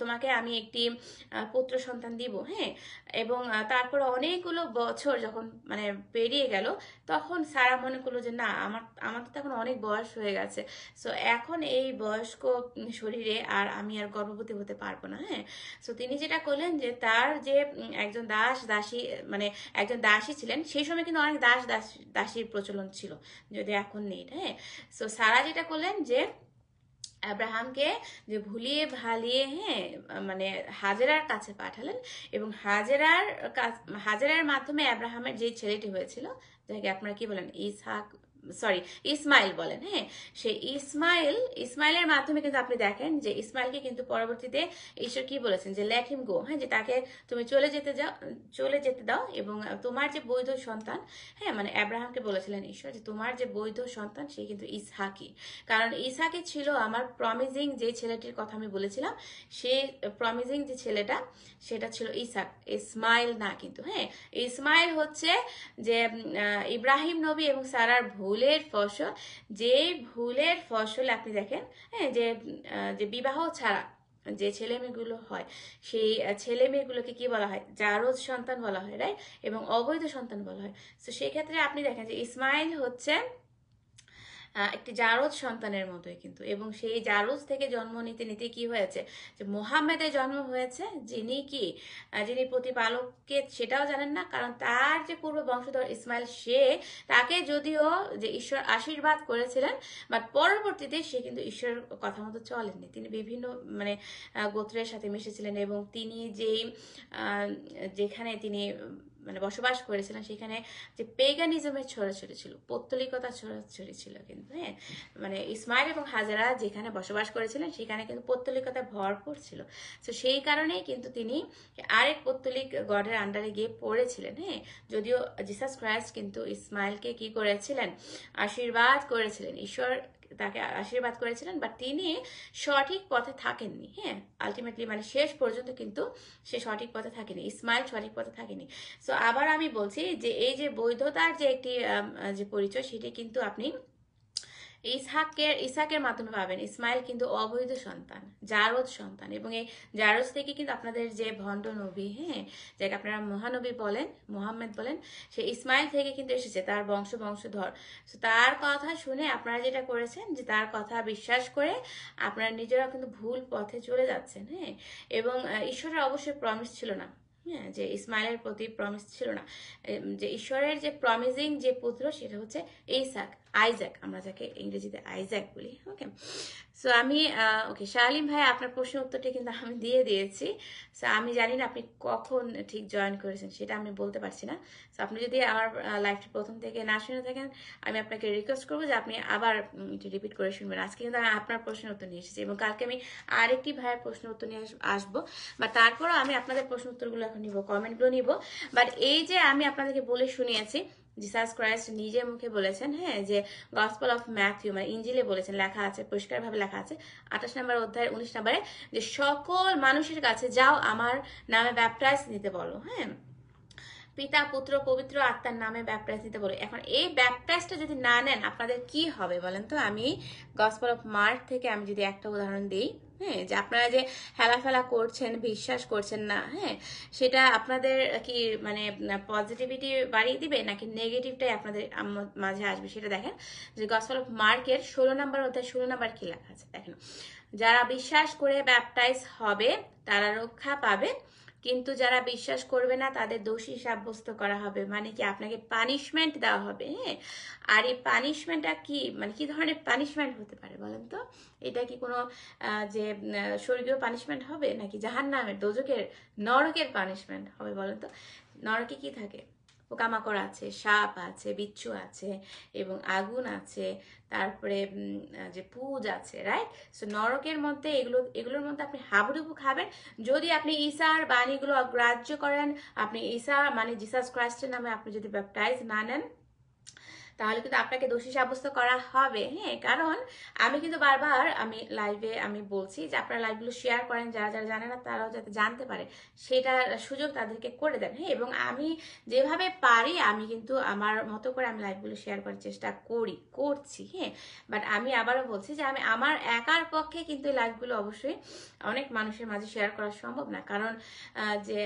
তোমাকে আমি একটি পুত্র সন্তান দিব, হ্যাঁ, এবং তারপরে অনেকগুলো বছর যখন মানে পেরিয়ে গেল, তখন সারা মনে করলো যে না, আমার তো এখন অনেক বয়স হয়ে গেছে, সো এখন এই বয়স্ক শরীরে আমি আর গর্ভবতী হতে পারবো না। হ্যাঁ, সো তিনি যেটা করলেন যে তার যে একজন দাসী মানে একজন দাসী ছিলেন, সেই সময় কিন্তু অনেক দাসীর প্রচলন ছিল, যদি এখন নেই। হ্যাঁ, সো সারা যেটা করলেন যে আব্রাহামকে যে ভুলিয়ে ভালিয়ে, হ্যাঁ, মানে হাজেরার কাছে পাঠালেন, এবং হাজেরার মাধ্যমে আব্রাহামের যে ছেলেটি হয়েছিল, যাকে আপনারা কি বলেন, ইসমাইল বলেন, হ্যাঁ, সেই ইসমাইলের মাধ্যমে কিন্তু আপনি দেখেন যে ইসমাইলকে কিন্তু পরবর্তীতে ঈশ্বর কি বলেছেন, যে লেট হিম গো, হ্যাঁ, যে তাকে তুমি চলে যেতে দাও, এবং তোমার যে বৈধ সন্তান, হ্যাঁ, মানে আব্রাহামকে বলেছিলেন ঈশ্বর যে তোমার যে বৈধ সন্তান সে কিন্তু ইসহাকি, কারণ ইসহাকি ছিল আমার প্রমিজিং যে ছেলেটির কথা আমি বলেছিলাম, সেই প্রমিজিং যে ছেলেটা সেটা ছিল ইসহাক, ইসমাইল না কিন্তু। হ্যাঁ, ইসমাইল হচ্ছে যে ইব্রাহিম নবী এবং সারার ভুলের ফসল, যে ভুলের ফসল আপনি দেখেন, হ্যাঁ, যে বিবাহ ছাড়া যে ছেলে মেয়েগুলো হয়, সেই ছেলে মেয়েগুলোকে কি বলা হয়, জারজ সন্তান বলা হয়, রাইট, এবং অবৈধ সন্তান বলা হয়। তো সেই ক্ষেত্রে আপনি দেখেন যে ইসমাইল হচ্ছে একটি জারজ সন্তানের মতোই কিন্তু, এবং সেই জারজ থেকে জন্ম নিতে নিতে কি হয়েছে, যে মোহাম্মদের জন্ম হয়েছে, যিনি প্রতিপালককে সেটাও জানেন না, কারণ তার যে পূর্ব বংশধর ইসমাইল, তাকে যদিও যে ঈশ্বর আশীর্বাদ করেছিলেন, বাট পরবর্তীতে সে কিন্তু ঈশ্বরের কথা মতো চলেননি, তিনি বিভিন্ন মানে গোত্রের সাথে মিশেছিলেন, এবং তিনি যেখানে তিনি মানে বসবাস করেছিলেন, সেখানে যে পেগানিজমের ছড়াছড়ি ছিল, পৌত্তলিকতা ছড়াছড়ি ছিল কিন্তু। হ্যাঁ, মানে ইসমাইল এবং হাজারা যেখানে বসবাস করেছিলেন সেখানে কিন্তু পৌত্তলিকতা ভরপুর ছিল। তো সেই কারণেই কিন্তু তিনি আরেক পৌত্তলিক গডের আন্ডারে গিয়ে পড়েছিলেন। হ্যাঁ, যদিও জিসাস ক্রাইস্ট কিন্তু ইসমাইলকে কি করেছিলেন, আশীর্বাদ করেছিলেন, ঈশ্বর তাকে আশীর্বাদ করেছিলেন, বাট তিনি সঠিক পথে থাকেননি। হ্যাঁ, আলটিমেটলি মানে শেষ পর্যন্ত কিন্তু সে সঠিক পথে থাকেনি, ইসমাইল সঠিক পথে থাকেনি। সো আবার আমি বলছি যে এই যে বৈধতার যে একটি যে পরিচয়, সেটি কিন্তু আপনি ইসাকের মাধ্যমে পাবেন। ইসমাইল কিন্তু অবৈধ সন্তান, জারজ সন্তান, এবং এই জারজ থেকে কিন্তু আপনাদের যে ভণ্ড নবী, হ্যাঁ, যাকে আপনারা মহানবী বলেন, মুহাম্মদ বলেন, সে ইসমাইল থেকে কিন্তু এসেছে, তার বংশধর। তো তার কথা শুনে আপনারা যেটা করেছেন, যে তার কথা বিশ্বাস করে আপনারা নিজেরা কিন্তু ভুল পথে চলে যাচ্ছেন। হ্যাঁ, এবং ঈশ্বরের অবশ্যই প্রমিস ছিল না, হ্যাঁ, যে ইসমাইলের প্রতি প্রমিস ছিল না, যে ঈশ্বরের যে প্রমিজিং যে পুত্র সেটা হচ্ছে আইজ্যাক, আমরা যাকে ইংরেজিতে আইজ্যাক বলি। ওকে, সো আমি ওকে শালিম ভাই, আপনার প্রশ্নের উত্তরটি কিন্তু আমি দিয়ে দিয়েছি। সো আমি জানি না আপনি কখন ঠিক জয়েন করেছেন, সেটা আমি বলতে পারছি না। সো আপনি যদি আমার লাইভটি প্রথম থেকে না শুনে থাকেন, আমি আপনাকে রিকোয়েস্ট করবো যে আপনি আবার এটি রিপিট করে শুনবেন। আজকে কিন্তু আমি আপনার প্রশ্নের উত্তর নিয়ে এসেছি, এবং কালকে আমি আরেকটি ভাইয়ের প্রশ্নের উত্তর নিয়ে আসবো, বা তারপরও আমি আপনাদের প্রশ্ন উত্তরগুলো এখন নিব, কমেন্টগুলো নিব। বাট এই যে আমি আপনাদেরকে বলে শুনিয়েছি, জিসাস ক্রাইস্ট নিজের মুখে বলেছেন, হ্যাঁ, যে গসপেল অফ ম্যাথিউ মানে ইঞ্জিলে বলেছেন, লেখা আছে, পরিষ্কারভাবে লেখা আছে 28 নম্বর অধ্যায় 19 নম্বরে, যে সকল মানুষের কাছে যাও, আমার নামে ব্যাপটাইজ নিতে বলো। হ্যাঁ, পিতা পুত্র পবিত্র আত্মার নামে ব্যাপটাইজ নিতে বলো। এখন এই ব্যাপটাইজটা যদি না নেন, আপনাদের কি হবে বলেন তো? আমি গসপেল অফ মার্ক থেকে আমি যদি একটা উদাহরণ দিই, হ্যাঁ, যে আপনারা যে হেলাফেলা করছেন, বিশ্বাস করছেন না, হ্যাঁ, সেটা আপনাদের কি মানে পজিটিভিটি বাড়িয়ে দিবে, নাকি নেগেটিভটাই আপনাদের মাঝে আসবে, সেটা দেখেন। যে গসপেল অফ মার্কের 16 নম্বর অধ্যায় 16 নম্বর কি লেখা আছে দেখেন, যারা বিশ্বাস করে ব্যাপটাইজ হবে তারা রক্ষা পাবে, কিন্তু যারা বিশ্বাস করবে না তাদের দোষী সাব্যস্ত করা হবে। মানে কি, আপনাকে পানিশমেন্ট দেওয়া হবে। হ্যাঁ, আর এই পানিশমেন্টটা কি, মানে কি ধরনের পানিশমেন্ট হতে পারে বলেন তো? এটা কি কোনো যে স্বর্গীয় পানিশমেন্ট হবে, নাকি জাহান্নামের, দোজখের, নরকের পানিশমেন্ট হবে বলেন তো? নরকে কি থাকে? পোকামাকড় আছে, সাপ আছে, বিচ্ছু আছে, এবং আগুন আছে, তারপরে যে পুজ আছে, রাইট? সো নরকের মধ্যে এগুলোর মধ্যে আপনি হাবুডুবু খাবেন যদি আপনি ঈসার বাণীগুলো অগ্রাহ্য করেন, আপনি ঈসা মানে জিসাস ক্রাইস্টের নামে আপনি যদি ব্যাপটাইজ না নেন, তাহলে কিন্তু আপনাকে দোষী সাব্যস্ত করা হবে। হ্যাঁ, কারণ আমি কিন্তু বারবার আমি লাইভে আমি বলছি যে আপনারা লাইভগুলো শেয়ার করেন, যারা যারা জানে না তারাও যাতে জানতে পারে, সেটার সুযোগ তাদেরকে করে দেন। হ্যাঁ, এবং আমি যেভাবে পারি আমি কিন্তু আমার মতো করে আমি লাইভগুলো শেয়ার করার চেষ্টা করছি। হ্যাঁ, বাট আমি আবারও বলছি যে আমি আমার একার পক্ষে কিন্তু লাইভগুলো অবশ্যই অনেক মানুষের মাঝে শেয়ার করা সম্ভব না, কারণ যে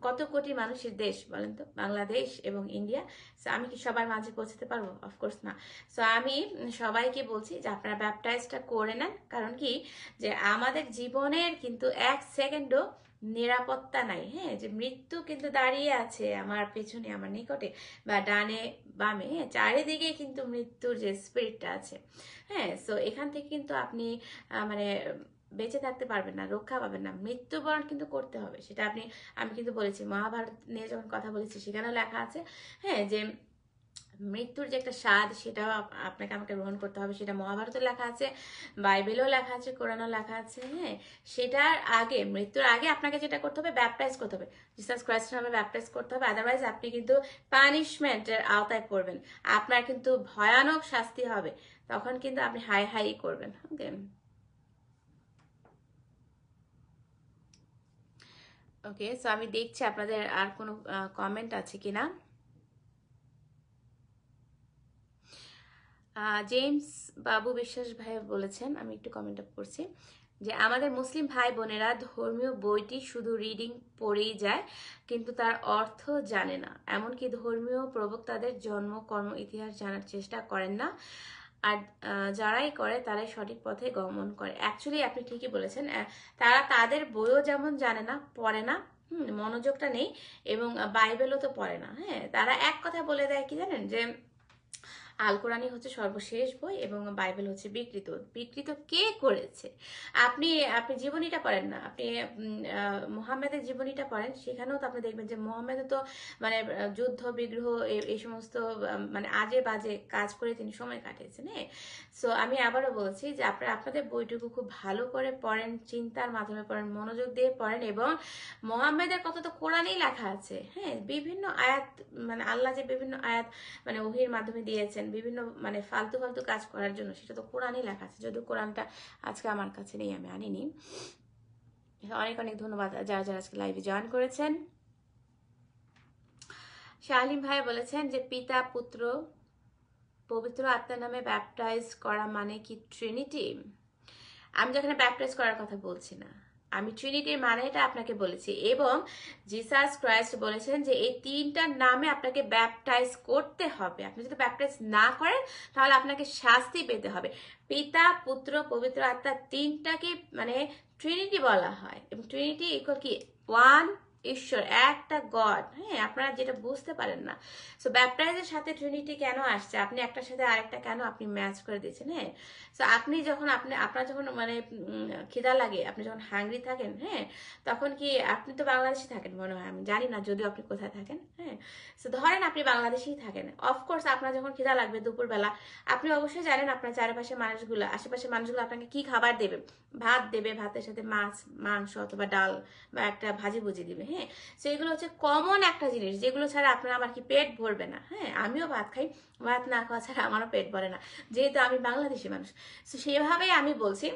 কত কোটি মানুষের দেশ বলেন তো, বাংলাদেশ এবং ইন্ডিয়া। সো আমি কি সবার মাঝে পৌঁছতে পারবো? অফকোর্স না। সো আমি সবাইকে বলছি যে আপনারা ব্যাপটাইজটা করে নেন, কারণ কি, যে আমাদের জীবনের কিন্তু 1 সেকেন্ডও নিরাপত্তা নাই। হ্যাঁ, যে মৃত্যু কিন্তু দাঁড়িয়ে আছে আমার পেছনে, আমার নিকটে, বা ডানে বামে, হ্যাঁ, চারিদিকে কিন্তু মৃত্যুর যে স্পিরিটটা আছে। হ্যাঁ, সো এখান থেকে কিন্তু আপনি মানে বেঁচে থাকতে পারবেন না, রক্ষা পাবেন না, মৃত্যুবরণ কিন্তু করতে হবে। সেটা আমি কিন্তু বলেছি, মহাভারত নিয়ে যখন কথা বলেছি সেখানেও লেখা আছে, হ্যাঁ, যে মৃত্যুর যে একটা স্বাদ সেটাও আপনাকে আমাকে গ্রহণ করতে হবে। সেটা মহাভারতে লেখা আছে, বাইবেলেও লেখা আছে, কোরআনও লেখা আছে। হ্যাঁ, সেটার আগে, মৃত্যুর আগে আপনাকে যেটা করতে হবে, ব্যাপটাইজ করতে হবে, জিসাস ক্রাইস্টের নামে ব্যাপটাইজ করতে হবে। আদারওয়াইজ আপনি কিন্তু পানিশমেন্টের আওতায় পড়বেন, আপনার কিন্তু ভয়ানক শাস্তি হবে, তখন কিন্তু আপনি হাই হাই করবেন। ওকে, ওকে, সো আমি দেখছি আপনাদের আর কোনো কমেন্ট আছে কিনা। জেমস বাবু বিশ্বাস ভাই বলেছেন, আমি একটু কমেন্ট আপ করছি, যে আমাদের মুসলিম ভাই বোনেরা ধর্মীয় বইটি শুধু রিডিং পড়েই যায়, কিন্তু তার অর্থ জানে না, এমনকি ধর্মীয় প্রবক্তাদের জন্ম কর্ম ইতিহাস জানার চেষ্টা করেন না, আর যারাই করে তারাই সঠিক পথে গমন করে। অ্যাকচুয়ালি আপনি ঠিকই বলেছেন, তারা তাদের বইও যেমন জানে না, পড়ে না, মনোযোগটা নেই, এবং বাইবেলও তো পড়ে না। হ্যাঁ, তারা এক কথা বলে দেয় কি জানেন, যে আল কোরআনই হচ্ছে সর্বশেষ বই এবং বাইবেল হচ্ছে বিকৃত। বিকৃত কে করেছে? আপনি আপনি জীবনীটা পড়েন না, আপনি মুহাম্মাদের জীবনীটা পড়েন, সেখানেও তো আপনি দেখবেন যে মুহাম্মাদও তো মানে যুদ্ধ বিগ্রহ এই সমস্ত মানে আজে বাজে কাজ করে তিনি সময় কাটিয়েছেন। হ্যাঁ, সো আমি আবারও বলছি যে আপনারা আপনাদের বইটুকু খুব ভালো করে পড়েন, চিন্তার মাধ্যমে পড়েন, মনোযোগ দিয়ে পড়েন, এবং মুহাম্মাদের কথা তো কোরআনেই লেখা আছে। হ্যাঁ, বিভিন্ন আয়াত, মানে আল্লাহ যে বিভিন্ন আয়াত মানে ওহির মাধ্যমে দিয়েছেন, বিভিন্ন মানে ফালতু ফালতু কাজ করার জন্য, সেটা তো কোরআনই লেখা আছে, যদিও কোরআনটা আজকে আমার কাছে নেই, আমি আনিনি। অনেক অনেক ধন্যবাদ যারা যারা আজকে লাইভে জয়েন করেছেন। শালিম ভাই বলেছেন যে পিতা পুত্র পবিত্র আত্মার নামে ব্যাপটাইজ করা মানে কি ট্রিনিটি? আমি যেখানে ব্যাপটাইজ করার কথা বলছি না, আমি ট্রিনিটির মানেটা আপনাকে বলেছি, এবং জিসাস ক্রাইস্ট বলেছেন যে এই তিনটা নামে আপনাকে ব্যাপটাইজ করতে হবে। আপনি যদি ব্যাপটাইজ না করেন তাহলে আপনাকে শাস্তি পেতে হবে। পিতা পুত্র পবিত্র আত্মা তিনটাকে মানে ট্রিনিটি বলা হয়, এবং ট্রিনিটি ইকুয়াল কি ওয়ান ঈশ্বর, একটা গড। হ্যাঁ, আপনারা যেটা বুঝতে পারেন না। সো ব্যাপটাইজের সাথে ট্রিনিটি কেন আসছে, আপনি একটার সাথে আরেকটা কেন আপনি ম্যাচ করে দিচ্ছেন? হ্যাঁ, সো আপনি যখন আপনার যখন মানে খিদা লাগে, আপনি যখন হাংরি থাকেন, হ্যাঁ, তখন কি আপনি তো বাংলাদেশে থাকেন মনে হয়, আমি জানি না যদিও আপনি কোথায় থাকেন। হ্যাঁ, সো ধরেন আপনি বাংলাদেশেই থাকেন, অফকোর্স আপনার যখন খিদা লাগবে দুপুরবেলা, আপনি অবশ্যই জানেন আপনার চারপাশে মানুষগুলো, আশেপাশে মানুষগুলো আপনাকে কি খাবার দেবে। ভাত দেবে, ভাতের সাথে মাছ মাংস অথবা ডাল বা একটা ভাজি ভুজি দিবে। হ্যাঁ, সো এগুলো হচ্ছে কমন একটা জিনিস, যেগুলো ছাড়া আপনার আমার কি পেট ভরবে না? হ্যাঁ, আমিও ভাত খাই, ভাত না খাওয়া ছাড়া আমারও পেট ভরে না, যেহেতু আমি বাংলাদেশি মানুষ। তো সেভাবেই আমি বলছি,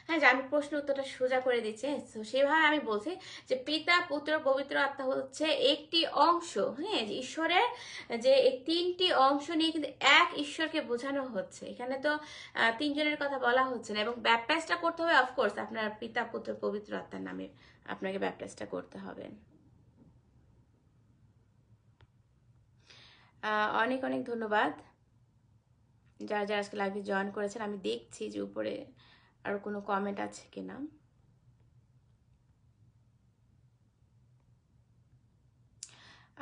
হ্যাঁ, যে আমি প্রশ্ন উত্তরটা সোজা করে দিচ্ছি। তো সেভাবে আমি বলছি যে পিতা পুত্র পবিত্র আত্মা হচ্ছে একটি অংশ। হ্যাঁ, যে ঈশ্বরের যে এই তিনটি অংশ নিয়ে কিন্তু এক ঈশ্বরকে বোঝানো হচ্ছে। এখানে তো তিনজনের কথা বলা হচ্ছে না, এবং ব্যাপটাইজটা করতে হবে অফকোর্স আপনার পিতা পুত্র পবিত্র আত্মার নামে আপনাকে ব্যাপটাইজটা করতে হবে। অনেক অনেক ধন্যবাদ যারা যারা আজকে লাইভে জয়েন করেছেন। আমি দেখছি যে উপরে আর কোনো কমেন্ট আছে কিনা।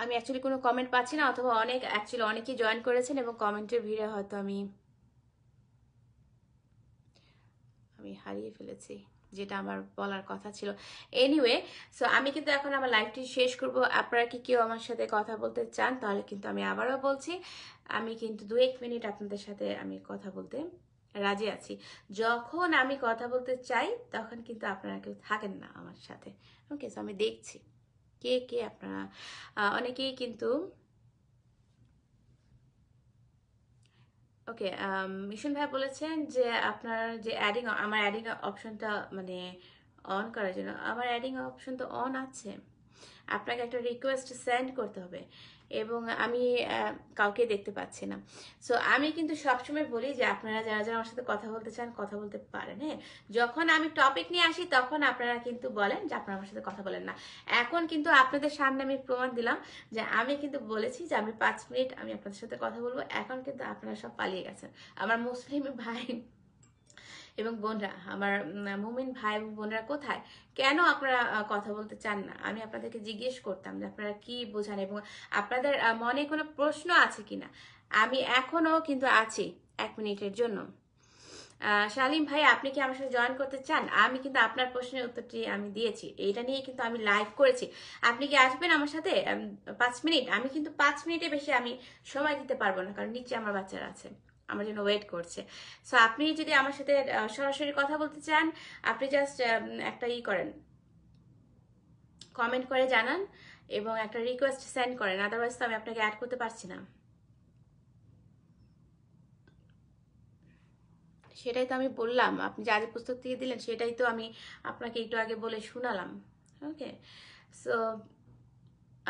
আমি অ্যাকচুয়ালি কোনো কমেন্ট পাচ্ছি না, অথবা অনেকেই জয়েন করেছেন এবং কমেন্টের ভিড়ে হয়তো আমি হারিয়ে ফেলেছি যেটা আমার বলার কথা ছিল। এনিওয়ে, সো আমি কিন্তু এখন আমার লাইভটি শেষ করব। আপনারা কি কেউ আমার সাথে কথা বলতে চান তাহলে কিন্তু আমি আবারও বলছি, আমি কিন্তু 2-1 মিনিট আপনাদের সাথে আমি কথা বলতে রাজি আছি। যখন আমি কথা বলতে চাই তখন কিন্তু আপনারা কেউ থাকেন না আমার সাথে। ওকে, সো আমি দেখছি কে কে আপনারা। অনেকেই কিন্তু ওকে, মিশন ভাই বলেছেন যে আপনার যে আমার অ্যাডিং অপশনটা মানে অন করার জন্য। আমার অ্যাডিং অপশন তো অন আছে, আপনাকে একটা রিকোয়েস্ট সেন্ড করতে হবে, এবং আমি কাউকে দেখতে পাচ্ছি না। সো আমি কিন্তু সবসময় বলি যে আপনারা যারা যারা আমার সাথে কথা বলতে চান কথা বলতে পারেন। হ্যাঁ, যখন আমি টপিক নিয়ে আসি তখন আপনারা কিন্তু বলেন যে আপনারা আমার সাথে কথা বলেন না। এখন কিন্তু আপনাদের সামনে আমি প্রমাণ দিলাম যে আমি কিন্তু বলেছি যে আমি 5 মিনিট আমি আপনাদের সাথে কথা বলবো। এখন কিন্তু আপনারা সব পালিয়ে গেছেন। আমার মুসলিম ভাই এবং বোনরা, আমার মুমিন ভাই এবং বোনরা কোথায়? কেন আপনারা কথা বলতে চান না? আমি আপনাদেরকে জিজ্ঞেস করতাম যে আপনারা কি বোঝান, এবং আপনাদের মনে কোনো প্রশ্ন আছে কিনা। আমি এখনো কিন্তু আছি 1 মিনিটের জন্য। শালিম ভাই, আপনি কি আমার সাথে জয়েন করতে চান? আমি কিন্তু আপনার প্রশ্নের উত্তরটি আমি দিয়েছি, এটা নিয়ে কিন্তু আমি লাইভ করেছি। আপনি কি আসবেন আমার সাথে 5 মিনিট? আমি কিন্তু 5 মিনিটের বেশি আমি সময় দিতে পারবো না, কারণ নিচে আমার বাচ্চারা আছে, আমার জন্য ওয়েট করছে। সো আপনি যদি আমার সাথে সরাসরি কথা বলতে চান, আপনি জাস্ট একটা করেন, কমেন্ট করে জানান এবং একটা রিকোয়েস্ট সেন্ড করেন, আদারওয়াইজ তো আমি আপনাকে অ্যাড করতে পারছি না। সেটাই তো আমি বললাম, আপনি যে আজ পুস্তক থেকে দিলেন সেটাই তো আমি আপনাকে একটু আগে বলে শোনালাম। ওকে, সো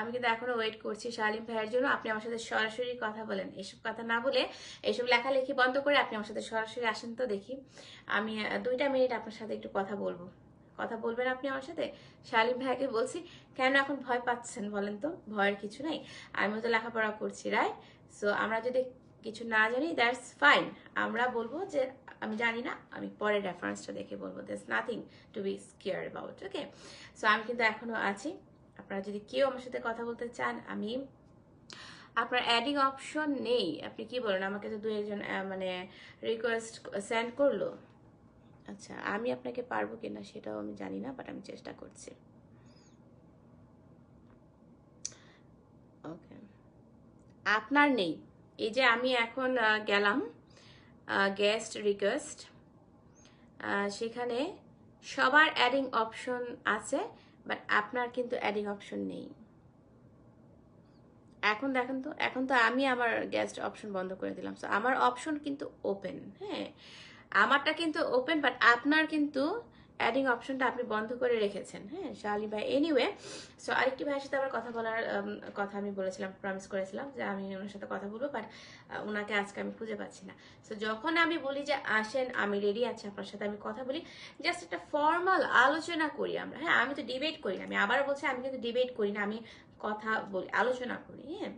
আমি কিন্তু এখনো ওয়েট করছি শালিম ভাইয়ের জন্য। আপনি আমার সাথে সরাসরি কথা বলেন, এসব কথা না বলে এসব লেখালেখি বন্ধ করে আপনি আমার সাথে সরাসরি আসেন তো দেখি। আমি 2টা মিনিট আপনার সাথে একটু কথা বলবো। কথা বলবেন আপনি আমার সাথে? শালিম ভাইকে বলছি, কেন এখন ভয় পাচ্ছেন বলেন তো? ভয়ের কিছু নাই, আমিও তো লেখাপড়া করছি, রাইট? সো আমরা যদি কিছু না জানি দ্যাটস ফাইন, আমরা বলবো যে আমি জানি না, আমি পরে রেফারেন্সটা দেখে বলবো। That's nothing to be scared about. Okay, so আমি কিন্তু এখনো আছি। আপনারা যদি কেউ আমার সাথে কথা বলতে চান, আমি আপনার অ্যাডিং অপশন নেই, আপনি কি বলেন? আমাকে তো 2-1 জন মানে রিকোয়েস্ট সেন্ড করলো। আচ্ছা, আমি আপনাকে পারবো কিনা সেটাও আমি জানি না, বাট আমি চেষ্টা করছি। ওকে, আপনার নেই। এই যে আমি এখন গেলাম গেস্ট রিকোয়েস্ট, সেখানে সবার অ্যাডিং অপশন আছে, বাট আপনার কিন্তু অ্যাডিং অপশন নেই। এখন দেখেন তো, এখন তো আমি আমার গেস্ট অপশন বন্ধ করে দিলাম। সো আমার অপশন কিন্তু ওপেন, হ্যাঁ আমারটা কিন্তু ওপেন, বাট আপনার কিন্তু অ্যাডিং অপশনটা আপনি বন্ধ করে রেখেছেন, হ্যাঁ শালি ভাই। এনিওয়ে, সো আরেকটি ভাইয়ের সাথে আবার কথা বলার কথা আমি বলেছিলাম, প্রমিস করেছিলাম যে আমি ওনার সাথে কথা বলবো, বাট ওনাকে আজকে আমি খুঁজে পাচ্ছি না। সো যখন আমি বলি যে আসেন আমি রেডি আছি আপনার সাথে আমি কথা বলি, জাস্ট একটা ফর্মাল আলোচনা করি আমরা, হ্যাঁ আমি তো ডিবেট করি না, আমি আবার বলছি আমি কিন্তু ডিবেট করি না, আমি কথা বলি, আলোচনা করি, হ্যাঁ।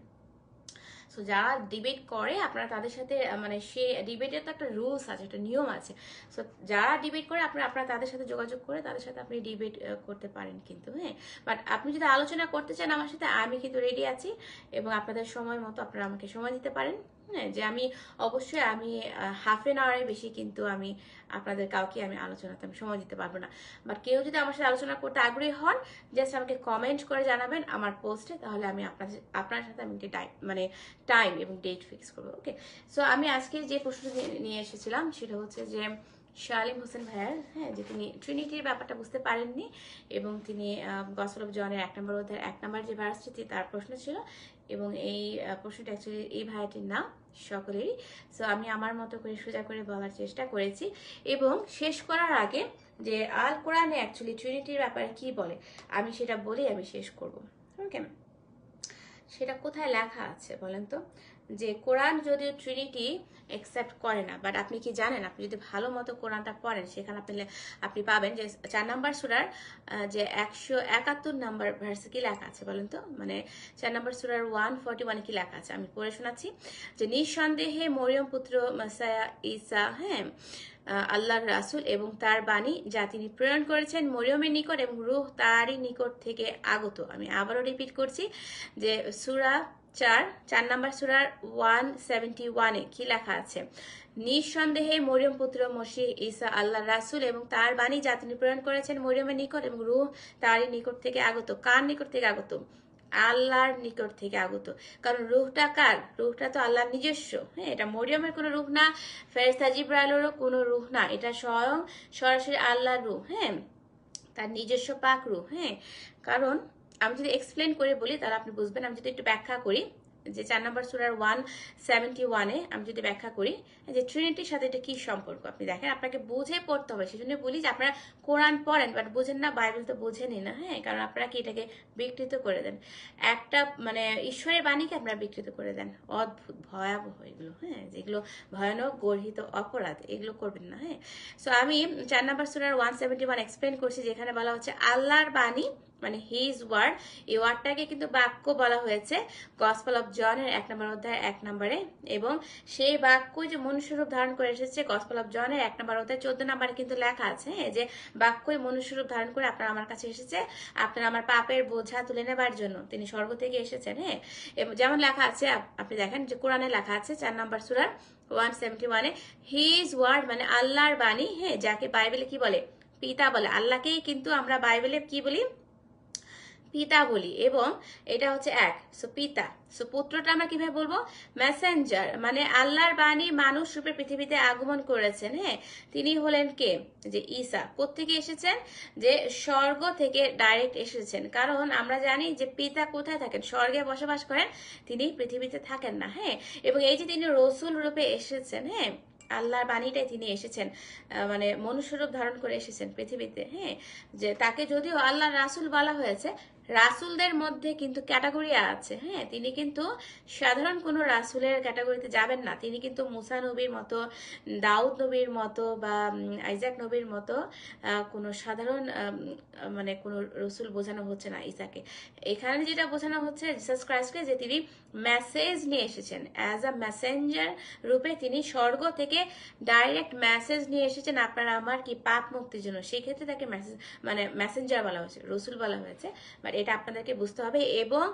সো যারা ডিবেট করে আপনারা তাদের সাথে মানে সে ডিবেটের তো একটা রুলস আছে, একটা নিয়ম আছে। সো যারা ডিবেট করে আপনারা তাদের সাথে যোগাযোগ করে তাদের সাথে আপনি ডিবেট করতে পারেন কিন্তু, হ্যাঁ। বাট আপনি যদি আলোচনা করতে চান আমার সাথে, আমি কিন্তু রেডি আছি, এবং আপনাদের সময় মতো আপনারা আমাকে সময় দিতে পারেন, হ্যাঁ। যে আমি অবশ্যই আমি হাফ এন আওয়ারের বেশি কিন্তু আমি আপনাদের কাউকে আমি আলোচনাতে আমি সময় দিতে পারবো না। বাট কেউ যদি আমার সাথে আলোচনা করতে আগ্রহী হন, জাস্ট আমাকে কমেন্ট করে জানাবেন আমার পোস্টে, তাহলে আমি আপনার সাথে আমি মানে টাইম এবং ডেট ফিক্স করবো, ওকে। সো আমি আজকে যে প্রশ্নটি নিয়ে এসেছিলাম সেটা হচ্ছে যে শালিম হোসেন ভাইয়ার, হ্যাঁ, যে তিনি ট্রিনিটির ব্যাপারটা বুঝতে পারেননি, এবং তিনি গসপেল অফ জনের 1 নম্বর অধ্যায়ের 1 নম্বর যে ভার্সটি তার প্রশ্ন ছিল, এবং এই প্রশ্নটা অ্যাকচুয়ালি এই ভাইয়াটির না, সকলেরই। সো আমি আমার মতো করে সোজা করে বলার চেষ্টা করেছি, এবং শেষ করার আগে যে আল কোরআনে অ্যাকচুয়ালি ট্রিনিটির ব্যাপারে কি বলে আমি সেটা বলি আমি শেষ করবো, ওকে। সেটা কোথায় লেখা আছে বলেন তো? যে কোরআন যদিও ট্রিনিটি একসেপ্ট করে না, বাট আপনি কি জানেন, আপনি যদি ভালো মতো কোরআনটা পড়েন সেখানে আপনি পাবেন যে 4 নম্বর সূরার যে 171 নম্বর ভার্সে কি লেখা আছে বলেন তো? মানে 4 নম্বর সূরার 141 কি লেখা আছে, আমি পড়ে শোনাচ্ছি। যে নিঃসন্দেহে মরিয়ম পুত্র মাসায়া ঈসা, হ্যাঁ, আল্লাহর রাসূল এবং তার বাণী যা তিনি প্রেরণ করেছেন মরিয়মের নিকট, এবং রূহ তারই নিকট থেকে আগত। আমি আবারও রিপিট করছি যে সূরা 4 নম্বর সূরার 171-এ কি লেখা আছে? নিঃসন্দেহে মরিয়ম পুত্র মসিহ ঈসা আল্লাহর রাসূল এবং তার বাণী যা তিনি প্রেরণ করেছেন মরিয়মের নিকট, এবং রূহ তারই নিকট থেকে আগত। কার নিকট থেকে আগত? আল্লাহর নিকট থেকে আগত। কারণ রূহটা কার? রূহটা তো আল্লাহর নিজস্ব, হ্যাঁ। এটা মরিয়মের কোনো রূহ না, ফেরেশতা জিবরাইলেরও কোনো রূহ না, এটা স্বয়ং সরাসরি আল্লাহর রূহ, হ্যাঁ, তার নিজস্ব পাক রূহ, হ্যাঁ। কারণ আমি যদি এক্সপ্লেন করে বলি তাহলে আপনি বুঝবেন। আমি যদি একটু ব্যাখ্যা করি যে 4 নম্বর সূরার 171-এ আমি যদি ব্যাখ্যা করি যে ট্রিনিটির সাথে এটা কি সম্পর্ক, আপনি দেখেন আপনাকে বুঝে পড়তে হবে। সেজন্য বলি যে আপনারা কোরআন পড়েন বাট বুঝেন না, বাইবেল তো বুঝেনই না, হ্যাঁ। কারণ আপনারা কি এটাকে বিকৃত করে দেন, একটা মানে ঈশ্বরের বাণীকে আপনারা বিকৃত করে দেন। অদ্ভুত ভয়াবহ এগুলো, হ্যাঁ, যেগুলো ভয়ানক গর্হিত অপরাধ, এগুলো করবেন না, হ্যাঁ। সো আমি 4 নম্বর সূরার 171 এক্সপ্লেন করছি, যেখানে বলা হচ্ছে আল্লাহর বাণী মানে হিজ ওয়ার্ড। এই ওয়ার্ডটাকে কিন্তু বাক্য বলা হয়েছে গসপেল অফ জনের 1 নম্বর অধ্যায় 1 নম্বরে, এবং সেই বাক্য যে মনুষ্যরূপ ধারণ করে এসেছে গসপেল অফ জনের 1 নম্বর অধ্যায় 14 নম্বরে কিন্তু লেখা আছে, হ্যাঁ, যে বাক্যই মনুষ্যরূপ ধারণ করে আপনার আমার কাছে এসেছে, আপনার আমার পাপের বোঝা তুলে নেবার জন্য তিনি স্বর্গ থেকে এসেছেন, হ্যাঁ। এবং যেমন লেখা আছে আপনি দেখেন যে কোরআনে লেখা আছে 4 নম্বর সূরার 171-এ হিজ ওয়ার্ড মানে আল্লাহর বাণী, হ্যাঁ, যাকে বাইবেলে কি বলে? পিতা বলে। আল্লাহকেই কিন্তু আমরা বাইবেলে কি বলি? পিতা বলি। এবং এটা হচ্ছে এক, সো পিতা। সো পুত্রটা আমরা কিভাবে বলবো? মেসেঞ্জার, মানে আল্লাহর বাণী মানুষ রূপে পৃথিবীতে আগমন করেছেন, হ্যাঁ। তিনি হলেন কে? যে ঈসা। কোত্থেকে এসেছেন? যে স্বর্গ থেকে ডাইরেক্ট এসেছেন। কারণ আমরা জানি যে পিতা কোথায় থাকেন? স্বর্গে বসবাস করেন, তিনি পৃথিবীতে থাকেন না, হ্যাঁ। এবং এই যে তিনি রসুল রূপে এসেছেন, হ্যাঁ, আল্লাহর বাণীটাই তিনি এসেছেন, মানে মনুষ্যরূপ ধারণ করে এসেছেন পৃথিবীতে, হ্যাঁ। যে তাকে যদিও আল্লাহ রাসূল বলা হয়েছে, রাসূলদের মধ্যে কিন্তু ক্যাটাগরি আছে, হ্যাঁ। তিনি কিন্তু সাধারণ কোনো রাসূলের ক্যাটাগরিতে যাবেন না। তিনি কিন্তু মুসা নবীর মতো, দাউদ নবীর মতো বা আইজাক নবীর মতো কোনো সাধারণ মানে কোনো রসুল বোঝানো হচ্ছে না ঈসাকে। এখানে যেটা বোঝানো হচ্ছে জিসাস ক্রাইস্টকে, যে তিনি মেসেজ নিয়ে এসেছেন, অ্যাজ আ মেসেঞ্জার রূপে তিনি স্বর্গ থেকে ডাইরেক্ট মেসেজ নিয়ে এসেছেন আপনার আমার কি পাপ মুক্তির জন্য। সেই ক্ষেত্রে তাকে মানে মেসেঞ্জার বলা হয়েছে, রসুল বলা হয়েছে, বাট এটা আপনাদেরকে বুঝতে হবে। এবং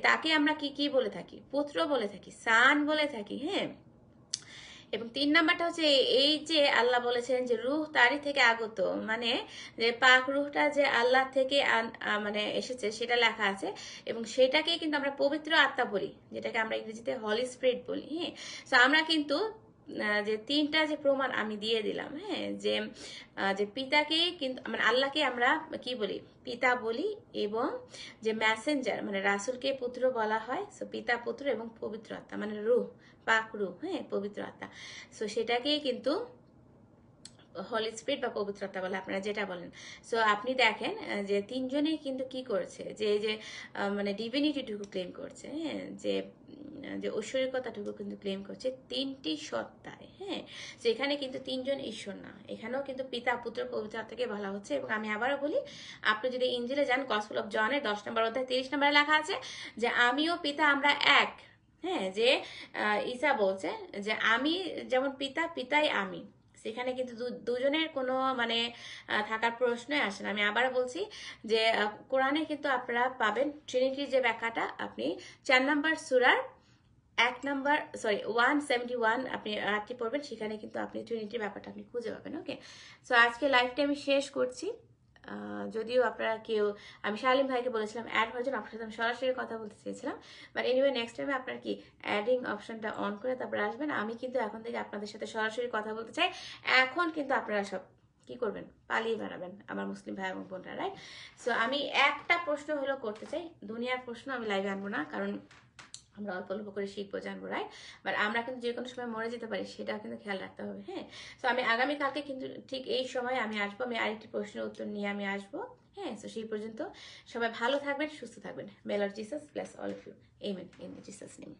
তাকে আমরা কি কি বলে থাকি? পুত্র বলে থাকি, সান বলে থাকি, হ্যাঁ। এবং 3 নাম্বারটা হচ্ছে এই যে আল্লাহ বলেছেন যে রূহ তারই থেকে আগত, মানে যে পাক রূহটা যে আল্লাহ থেকে মানে এসেছে সেটা লেখা আছে, এবং সেটাকেই কিন্তু আমরা পবিত্র আত্মা বলি, যেটাকে আমরা ইংরেজিতে হলি স্পিরিট বলি, হ্যাঁ। সো আমরা কিন্তু যে তিনটা যে প্রমাণ আমি দিয়ে দিলাম, হ্যাঁ, যে যে পিতাকে কিন্তু মানে আল্লাহকে আমরা কি বলি, পিতা বলি, এবং যে মেসেঞ্জার মানে রাসূলকে পুত্র বলা হয়। সো পিতা, পুত্র এবং পবিত্র আত্মা মানে রূহ, পাক রূহ, হ্যাঁ, পবিত্র আত্মা। সো সেটাকেই কিন্তু হোলি স্পিরিট বা পবিত্রতা বলে, আপনারা যেটা বলেন। সো আপনি দেখেন যে তিনজনেই কিন্তু কি করছে, যে এই যে মানে ডিভিনিটিটুকু ক্লেম করছে, হ্যাঁ, যে যে ঐশ্বরিকতাটুকু কিন্তু ক্লেম করছে তিনটি সত্তায়, হ্যাঁ। তো এখানে কিন্তু তিনজন ঈশ্বর না, এখানেও কিন্তু পিতা, পুত্র, পবিত্র আত্মাকে বলা হচ্ছে। এবং আমি আবারও বলি, আপনি যদি ইঞ্জিলে যান, গসপেল অফ জনের 10 নম্বর অধ্যায় 30 নম্বরে লেখা আছে যে আমিও পিতা আমরা এক, হ্যাঁ। যে ঈসা বলছে যে আমি যেমন পিতা, পিতাই আমি। সেখানে কিন্তু দুজনের কোনো মানে থাকার প্রশ্নই আসে না। আমি আবার বলছি যে কোরআনে কিন্তু আপনারা পাবেন ট্রিনিটির যে ব্যাখ্যাটা, আপনি 4 নম্বর সূরার 1 নম্বর 171 আপনি পড়বেন, সেখানে কিন্তু আপনি ট্রিনিটির ব্যাপারটা আপনি খুঁজে পাবেন। ওকে, সো আজকে লাইভটা আমি শেষ করছি। যদিও আপনারা কেউ, আমি শালিম ভাইকে বলেছিলাম অ্যাড হওয়ার জন্য, আপনার সাথে আমি সরাসরি কথা বলতে চেয়েছিলাম, বাট এনিওয়ে নেক্সট টাইমে আপনার কি অ্যাডিং অপশনটা অন করে তারপরে আসবেন। আমি কিন্তু এখন থেকে আপনাদের সাথে সরাসরি কথা বলতে চাই। এখন কিন্তু আপনারা সব কি করবেন, পালিয়ে বেড়াবেন আমার মুসলিম ভাই এবং বোনরা, রাইট? সো আমি একটা প্রশ্ন হলো করতে চাই, দুনিয়ার প্রশ্ন আমি লাইভে আনবো না, কারণ আমরা অল্প অল্প করে শিখবো, জানবো, রাইট? বাট আমরা কিন্তু যে কোনো সময় মরে যেতে পারি, সেটাও কিন্তু খেয়াল রাখতে হবে, হ্যাঁ। তো আমি আগামীকালকে কিন্তু ঠিক এই সময় আমি আসবো, আমি আরেকটি প্রশ্নের উত্তর নিয়ে আমি আসবো, হ্যাঁ। তো সেই পর্যন্ত সবাই ভালো থাকবেন, সুস্থ থাকবেন। May Lord Jesus bless all of you. Amen in Jesus name.